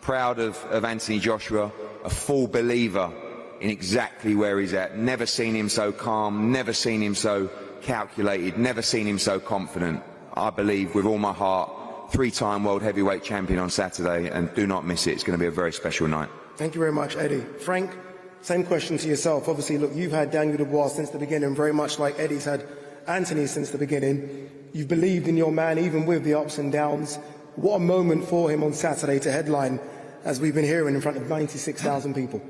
Proud of Anthony Joshua, a full believer in exactly where he's at. Never seen him so calm, never seen him so calculated, never seen him so confident. I believe with all my heart, three-time World Heavyweight Champion on Saturday, and do not miss it. It's going to be a very special night. Thank you very much, Eddie. Frank, same question to yourself. Obviously, look, you've had Daniel Dubois since the beginning, very much like Eddie's had Anthony since the beginning. You've believed in your man, even with the ups and downs. What a moment for him on Saturday to headline, as we've been hearing, in front of 96,000 people.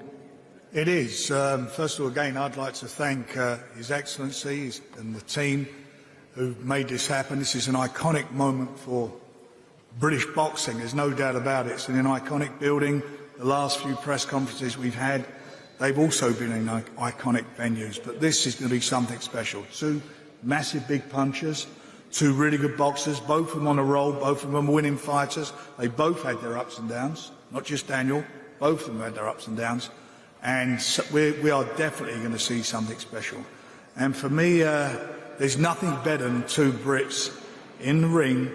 It is. First of all, again, I'd like to thank His Excellency and the team who made this happen. This is an iconic moment for British boxing, there's no doubt about it. It's in an iconic building. The last few press conferences we've had, they've also been in iconic venues, but this is going to be something special. Two massive big punchers, two really good boxers, both of them on a roll, both of them winning fighters. They both had their ups and downs, not just Daniel, both of them had their ups and downs. And so we are definitely going to see something special. And for me, there's nothing better than two Brits in the ring,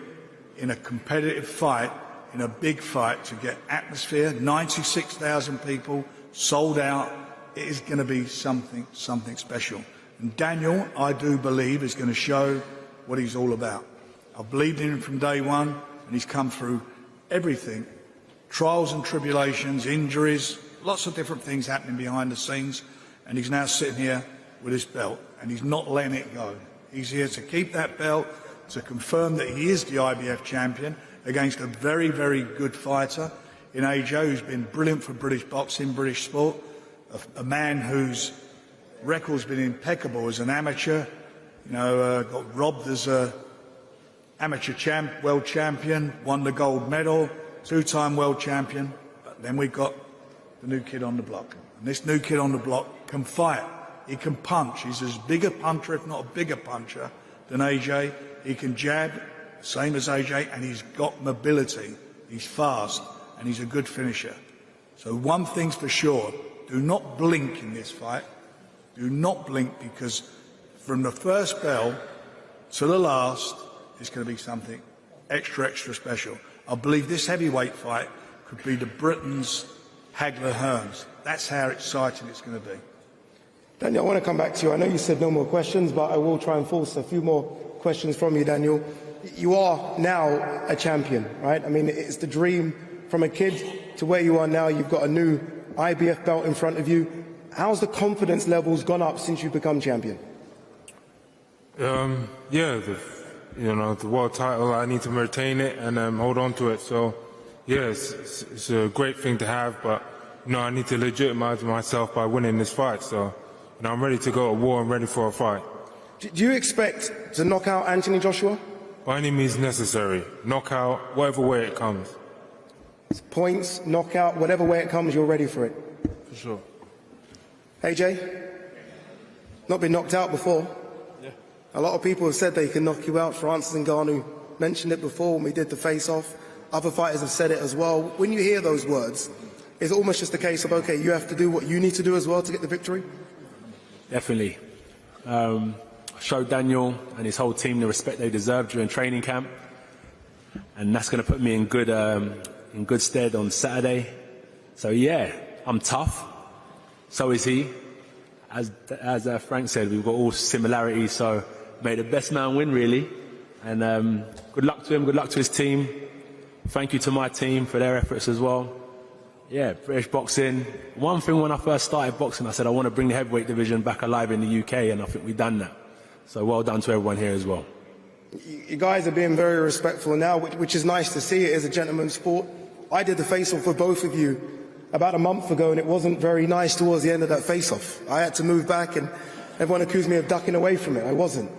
in a competitive fight, in a big fight, to get atmosphere, 96,000 people, sold out. It is going to be something special. And Daniel, I do believe, is going to show what he's all about. I've believed in him from day one, and he's come through everything. Trials and tribulations, injuries, lots of different things happening behind the scenes, and he's now sitting here with his belt, and he's not letting it go. He's here to keep that belt, to confirm that he is the IBF champion against a very, very good fighter in AJ, who's been brilliant for British boxing, British sport, a man whose record's been impeccable as an amateur, you know, got robbed as a amateur world champion, won the gold medal, two-time world champion, but then we've got the new kid on the block. And this new kid on the block can fight. He can punch. He's as big a puncher, if not a bigger puncher, than AJ. He can jab, same as AJ, and he's got mobility. He's fast, and he's a good finisher. So one thing's for sure, do not blink in this fight. Do not blink, because from the first bell to the last, it's going to be something extra, extra special. I believe this heavyweight fight could be the Britain's Hagler Hearns. That's how exciting it's going to be. Daniel, I want to come back to you. I know you said no more questions, but I will try and force a few more questions from you, Daniel. You are now a champion, right? I mean, it's the dream from a kid to where you are now. You've got a new IBF belt in front of you. How's the confidence levels gone up since you've become champion? The world title, I need to retain it and hold on to it. So, it's a great thing to have, but, I need to legitimize myself by winning this fight. So, I'm ready to go to war and ready for a fight. Do you expect to knock out Anthony Joshua? By any means necessary. Knockout, whatever way it comes. Points, knockout, whatever way it comes, you're ready for it? For sure. AJ? Not been knocked out before? Yeah. A lot of people have said they can knock you out. Francis Ngannou mentioned it before when we did the face-off. Other fighters have said it as well. When you hear those words, is it almost just a case of, okay, you have to do what you need to do as well to get the victory? Definitely. I showed Daniel and his whole team the respect they deserve during training camp, and that's going to put me in good stead on Saturday. So yeah, I'm tough. So is he. As Frank said, we've got all similarities. So may the best man win, really. And good luck to him. Good luck to his team. Thank you to my team for their efforts as well. Yeah, British boxing. One thing when I first started boxing, I said I want to bring the heavyweight division back alive in the UK, and I think we've done that. So well done to everyone here as well. You guys are being very respectful now, which is nice to see. It is a gentleman's sport. I did the face-off for both of you about a month ago, and it wasn't very nice towards the end of that face-off. I had to move back, and everyone accused me of ducking away from it. I wasn't.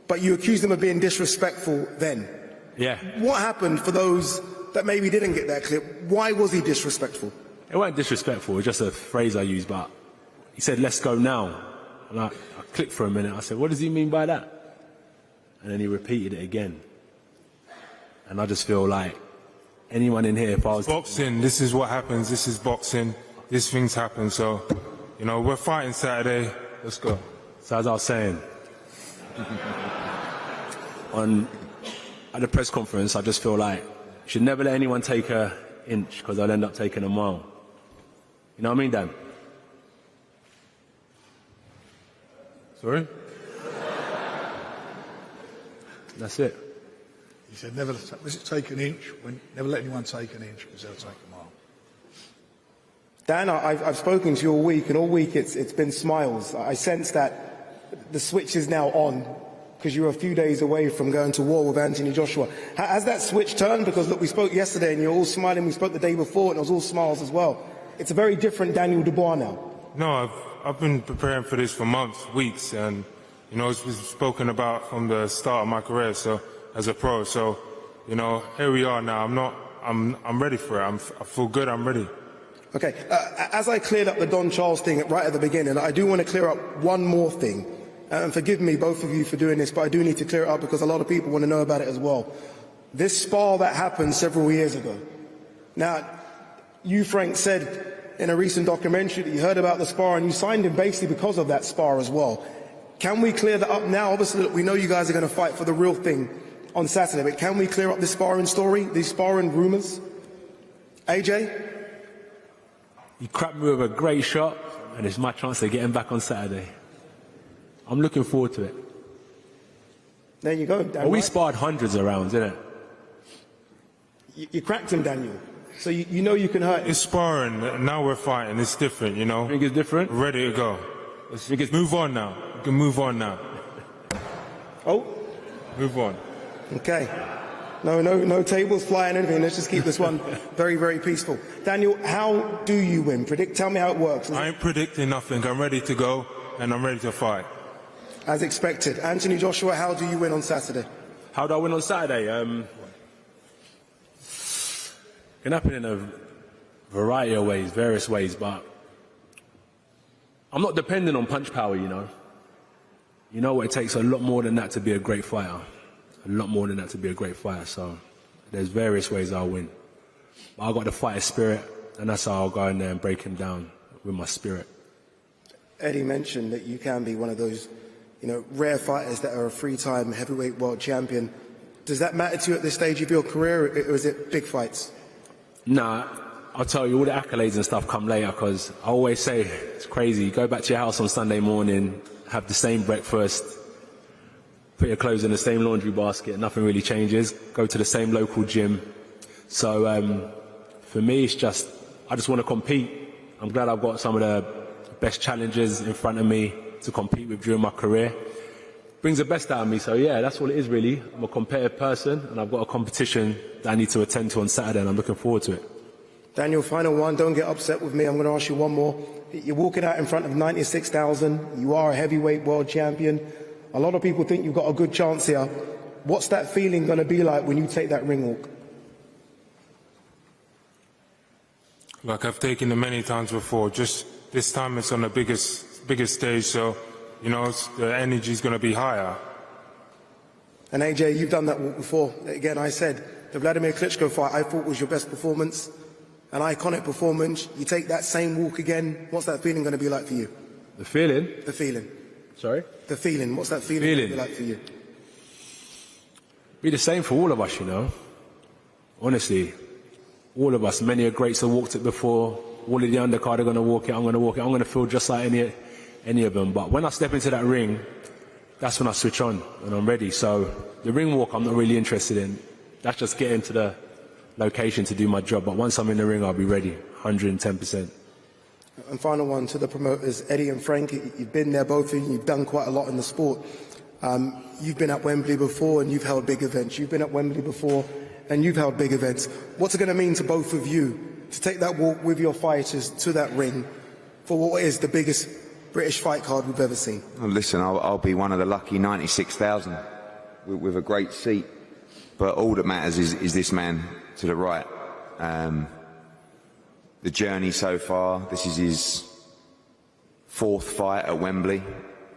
But you accused them of being disrespectful then. Yeah. What happened for those that maybe didn't get that clip? Why was he disrespectful? It wasn't disrespectful, it was just a phrase I used, but he said, let's go now. And I clicked for a minute. I said, what does he mean by that? And then he repeated it again. And I just feel like anyone in here, if I was... Boxing, this is what happens. This is boxing. These things happen. So, we're fighting Saturday. Let's go. So as I was saying, at the press conference, I just feel like you should never let anyone take an inch, because I'll end up taking a mile. You know what I mean, Dan? Sorry? That's it. He said, never take an inch, never let anyone take an inch, because they'll take a mile. Dan, I've spoken to you all week, and all week it's been smiles. I sense that the switch is now on, because you're a few days away from going to war with Anthony Joshua. Has that switch turned? Because, look, we spoke yesterday, and you're all smiling. We spoke the day before, and it was all smiles as well. It's a very different Daniel Dubois now. No, I've been preparing for this for months, weeks, and, it's been spoken about from the start of my career, so, as a pro. So, here we are now. I'm ready for it. I feel good. I'm ready. Okay. As I cleared up the Don Charles thing right at the beginning, I do want to clear up one more thing. And forgive me, both of you, for doing this, but I do need to clear it up because a lot of people want to know about it as well. This spar that happened several years ago. Now, you, Frank, said in a recent documentary that you heard about the spar and you signed him basically because of that spar as well. Can we clear that up now? Obviously, look, we know you guys are going to fight for the real thing on Saturday, but can we clear up this sparring story, these sparring rumours? AJ? You cracked me with a great shot, and it's my chance to get him back on Saturday. I'm looking forward to it. There you go, Dan. Well, we sparred hundreds of rounds, innit? You cracked him, Daniel. So you know you can hurt him. It's sparring. Now we're fighting. It's different, I think it's different? Ready to go. Move on now. You can move on now. Oh. Move on. Okay. No tables flying, anything. Let's just keep this one very, very peaceful. Daniel, how do you win? Tell me how it works. I ain't predicting nothing. I'm ready to go, and I'm ready to fight. As expected. Anthony Joshua, how do you win on Saturday? How do I win on Saturday? Can happen in a variety of ways, various ways, but I'm not dependent on punch power, You know what, it takes a lot more than that to be a great fighter. A lot more than that to be a great fighter, so there's various ways I'll win. But I've got the fighter spirit, and that's how I'll go in there and break him down with my spirit. Eddie mentioned that you can be one of those, rare fighters that are a three-time heavyweight world champion. Does that matter to you at this stage of your career, or is it big fights? Nah, I'll tell you, all the accolades and stuff come later, because I always say, it's crazy, you go back to your house on Sunday morning, have the same breakfast, put your clothes in the same laundry basket, nothing really changes, go to the same local gym. So for me, it's just, I just want to compete. I'm glad I've got some of the best challenges in front of me to compete with during my career. Brings the best out of me, so yeah, that's all it is really. I'm a competitive person, and I've got a competition that I need to attend to on Saturday, and I'm looking forward to it. Daniel, final one, don't get upset with me, I'm going to ask you one more. You're walking out in front of 96,000, you are a heavyweight world champion. A lot of people think you've got a good chance here. What's that feeling going to be like when you take that ring walk? Like I've taken it many times before, just this time it's on the biggest stage, so you know, the energy's going to be higher. And AJ, you've done that walk before. Again, I said, the Vladimir Klitschko fight I thought was your best performance, an iconic performance. You take that same walk again, what's that feeling going to be like for you? The feeling? The feeling. Sorry? The feeling, what's that feeling going to be like for you? Be the same for all of us, you know. Honestly, all of us, many greats have walked it before, all of the undercard are going to walk it, I'm going to walk it, I'm going to feel just like any of them. But when I step into that ring, that's when I switch on and I'm ready. So the ring walk I'm not really interested in. That's just getting to the location to do my job. But once I'm in the ring, I'll be ready, 110%. And final one to the promoters, Eddie and Frank, you've been there, both of you, you've done quite a lot in the sport. You've been at Wembley before and you've held big events. You've been at Wembley before and you've held big events. What's it going to mean to both of you to take that walk with your fighters to that ring for what is the biggest British fight card we've ever seen? Well, listen, I'll be one of the lucky 96,000 with a great seat. But all that matters is this man to the right. The journey so far, this is his 4th fight at Wembley.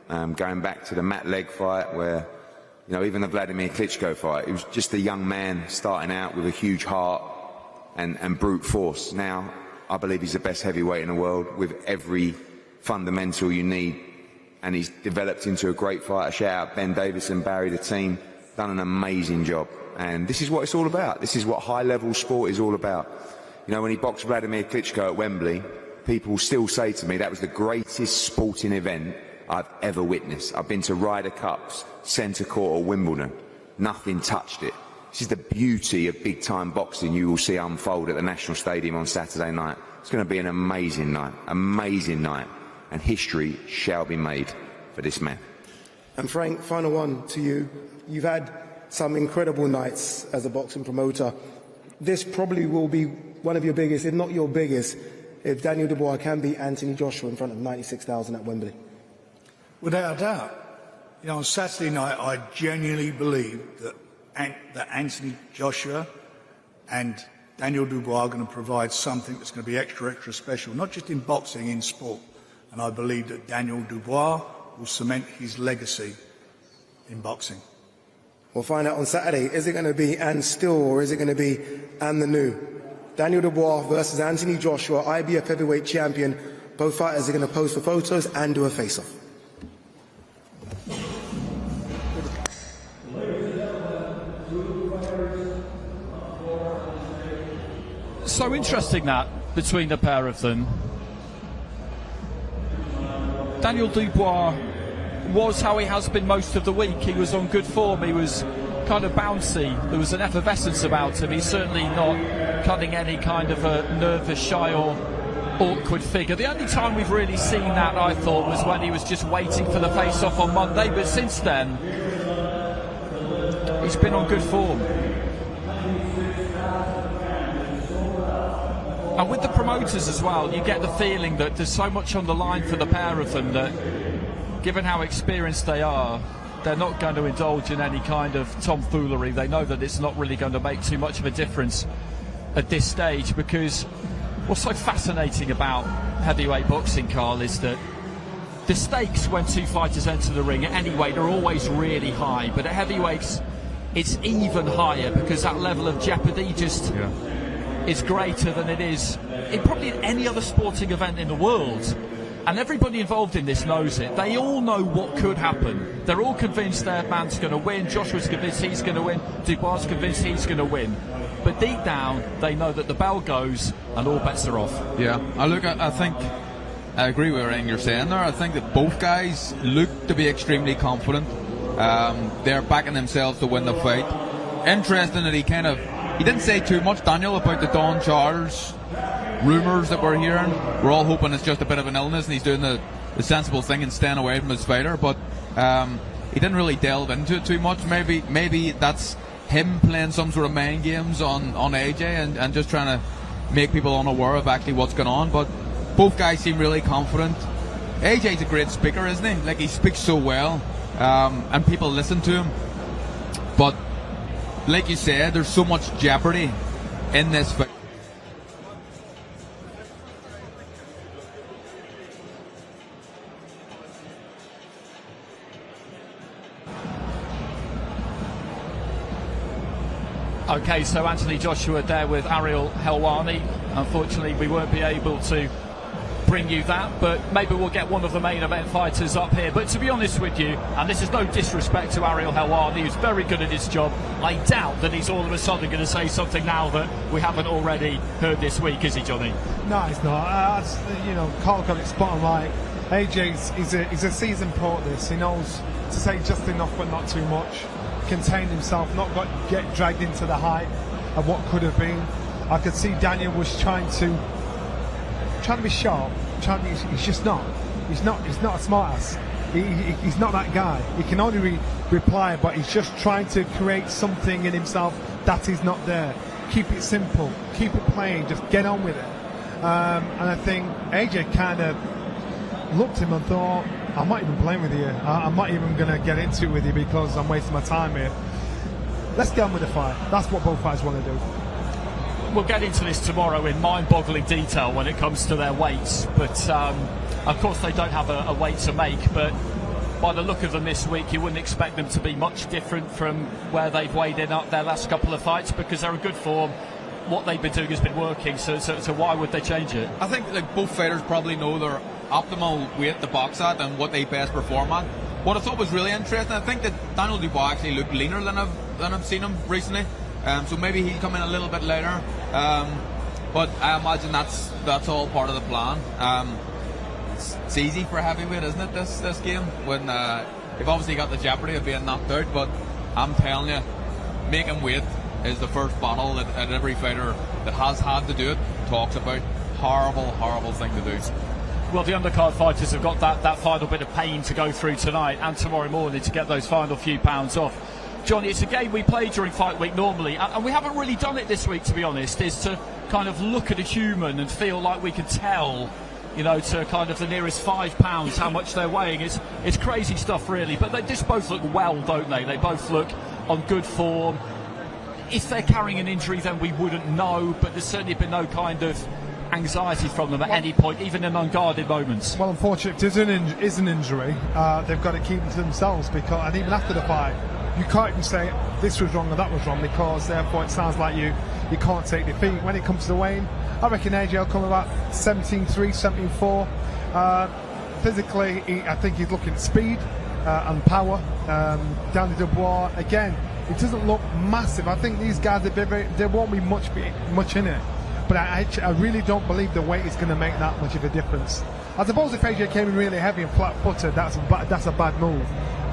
Going back to the Matt Legg fight where, you know, even the Vladimir Klitschko fight, he was just a young man starting out with a huge heart and brute force. Now, I believe he's the best heavyweight in the world with every fundamental you need, and he's developed into a great fighter. Shout out Ben Davison, Barry, the team, done an amazing job. And this is what it's all about. This is what high-level sport is all about. You know, when he boxed Vladimir Klitschko at Wembley, people still say to me that was the greatest sporting event I've ever witnessed. I've been to Ryder Cups, Centre Court or Wimbledon. Nothing touched it. This is the beauty of big-time boxing you will see unfold at the National Stadium on Saturday night. It's going to be an amazing night, and history shall be made for this man. And Frank, final one to you. You've had some incredible nights as a boxing promoter. This probably will be one of your biggest, if not your biggest, if Daniel Dubois can beat Anthony Joshua in front of 96,000 at Wembley. Without a doubt. You know, on Saturday night, I genuinely believe that Anthony Joshua and Daniel Dubois are going to provide something that's going to be extra special, not just in boxing, in sport. And I believe that Daniel Dubois will cement his legacy in boxing. We'll find out on Saturday. Is it going to be and still, or is it going to be and the new? Daniel Dubois versus Anthony Joshua, IBF heavyweight champion. Both fighters are going to pose for photos and do a face-off. So interesting that between the pair of them. Daniel Dubois was how he has been most of the week. He was on good form, he was kind of bouncy, there was an effervescence about him. He's certainly not cutting any kind of a nervous, shy or awkward figure. The only time we've really seen that, I thought, was when he was just waiting for the face-off on Monday, but since then he's been on good form. And with the promoters as well, you get the feeling that there's so much on the line for the pair of them that, given how experienced they are, they're not going to indulge in any kind of tomfoolery. They know that it's not really going to make too much of a difference at this stage, because what's so fascinating about heavyweight boxing, Carl, is that the stakes when two fighters enter the ring at any weight are always really high, but at heavyweights it's even higher because that level of jeopardy just is greater than it is in probably any other sporting event in the world. And everybody involved in this knows it. They all know what could happen. They're all convinced their man's going to win. Joshua's convinced he's going to win. Dubois is convinced he's going to win. But deep down, they know that the bell goes and all bets are off. Yeah, I think I agree with everything you're saying there. I think that both guys look to be extremely confident. They're backing themselves to win the fight. Interesting that he didn't say too much, Daniel, about the Don Charles rumours that we're hearing. We're all hoping it's just a bit of an illness and he's doing the sensible thing and staying away from his fighter, but he didn't really delve into it too much. Maybe that's him playing some sort of mind games on AJ and just trying to make people unaware of actually what's going on. But both guys seem really confident. AJ's a great speaker, isn't he? Like, he speaks so well, and people listen to him. But like you said, there's so much jeopardy in this fight. Okay, so Anthony Joshua there with Ariel Helwani. Unfortunately, we won't be able to bring you that, but maybe we'll get one of the main event fighters up here. But to be honest with you, and this is no disrespect to Ariel Helwani, who's very good at his job, I doubt that he's all of a sudden going to say something now that we haven't already heard this week, is he, Johnny? No, he's not. Carl got it spot on right. AJ's he's a seasoned pro at this. He knows to say just enough but not too much. Contain himself, not get dragged into the height of what could have been. I could see Daniel was trying to be sharp. He's just not. He's not a smart ass. He's not that guy. He can only reply, but he's just trying to create something in himself that is not there. Keep it simple. Keep it plain. Just get on with it. And I think AJ kind of looked at him and thought, I'm not even playing with you. I'm not even going to get into it with you because I'm wasting my time here. Let's get on with the fight. That's what both fighters want to do. We'll get into this tomorrow in mind-boggling detail when it comes to their weights. But, of course, they don't have a weight to make. But by the look of them this week, you wouldn't expect them to be much different from where they've weighed in up their last couple of fights because they're in good form. What they've been doing has been working, so why would they change it? I think both fighters probably know their optimal weight to box at and what they best perform at. What I thought was really interesting, I think that Daniel Dubois actually looked leaner than I've seen him recently. So maybe he'll come in a little bit later. But I imagine that's all part of the plan. It's easy for heavyweight, isn't it, this game? When you've obviously got the jeopardy of being knocked out, but I'm telling you, making weight is the first battle that every fighter that has had to do it talks about. Horrible thing to do. Well, the undercard fighters have got that final bit of pain to go through tonight and tomorrow morning to get those final few pounds off. Johnny, it's a game we play during fight week normally, and we haven't really done it this week, to be honest, is to kind of look at a human and feel like we can tell, to kind of the nearest £5 how much they're weighing. It's crazy stuff, really, but they just both look well, don't they? They both look on good form. If they're carrying an injury, then we wouldn't know, but there's certainly been no kind of anxiety from them at any point, even in unguarded moments. Well, unfortunately, if there is an injury, they've got to keep it to themselves, and even after the fight, you can't even say this was wrong or that was wrong, because therefore it sounds like you can't take defeat. When it comes to the weighing, I reckon AJ will come about 17.3, 17.4. Physically, I think he's looking at speed and power. Daniel Dubois, again, it doesn't look massive. I think these guys, there won't be much in it. But I really don't believe the weight is going to make that much of a difference. I suppose if AJ came in really heavy and flat-footed, that's a bad move.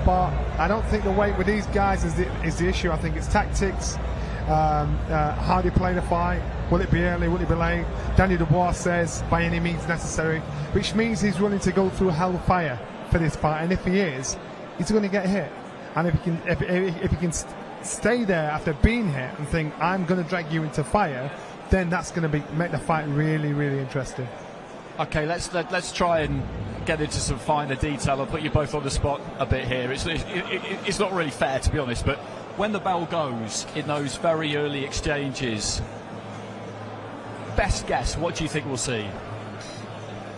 But I don't think the weight with these guys is the issue. I think it's tactics, how they play the fight. Will it be early? Will it be late? Daniel Dubois says by any means necessary, which means he's willing to go through hell of fire for this fight. And if he is, he's going to get hit. And if he can stay there after being hit and think, I'm going to drag you into fire, then that's going to make the fight really, really interesting. Okay, let's try and get into some finer detail. I'll put you both on the spot a bit here. It's not really fair, to be honest, but when the bell goes in those very early exchanges, best guess, what do you think we'll see?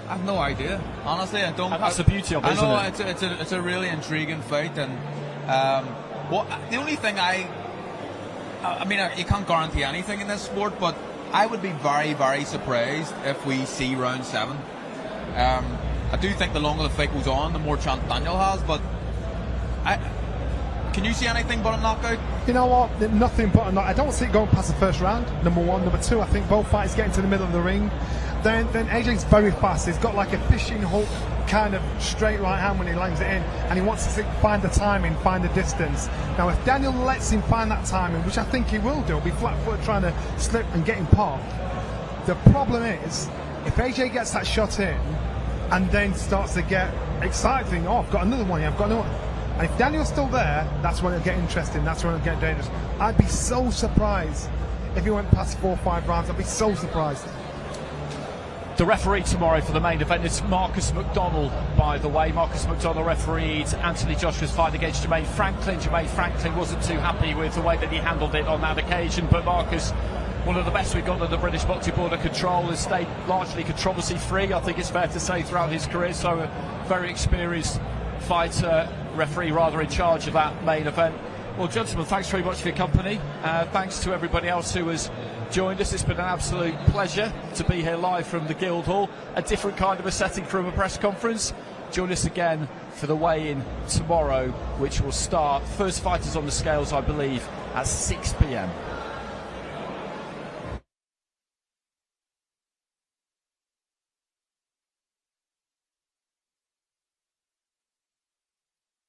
I have no idea. Honestly, I don't. And that's the beauty of it, isn't it? I know it's a really intriguing fight, and the only thing I mean, you can't guarantee anything in this sport, but I would be very, very surprised if we see round 7. I do think the longer the fight goes on, the more chance Daniel has, but can you see anything but a knockout? You know what? Nothing but a knockout. I don't see it going past the first round, number one. Number two, I think both fighters get into the middle of the ring. Then AJ's very fast. He's got like a fishing hook kind of straight right hand when he lands it in, and he wants to find the timing, find the distance. Now, if Daniel lets him find that timing, which I think he will do, he'll be flat-footed trying to slip and get him popped. The problem is, if AJ gets that shot in, and then starts to get excited, thinking, oh, I've got another one here, I've got another one. And if Daniel's still there, that's when it'll get interesting, that's when it'll get dangerous. I'd be so surprised if he went past 4 or 5 rounds. I'd be so surprised. The referee tomorrow for the main event is Marcus McDonnell, by the way. Marcus McDonnell refereed Anthony Joshua's fight against Jermaine Franklin. Jermaine Franklin wasn't too happy with the way that he handled it on that occasion, but Marcus, one of the best we've got under the British Boxing Board of Control, has stayed largely controversy-free, I think it's fair to say, throughout his career. So a very experienced fighter, referee rather, in charge of that main event. Well, gentlemen, thanks very much for your company. Thanks to everybody else who has joined us. It's been an absolute pleasure to be here live from the Guildhall, a different kind of a setting from a press conference. Join us again for the weigh-in tomorrow, which will start, first fighters on the scales, I believe, at 6 p.m.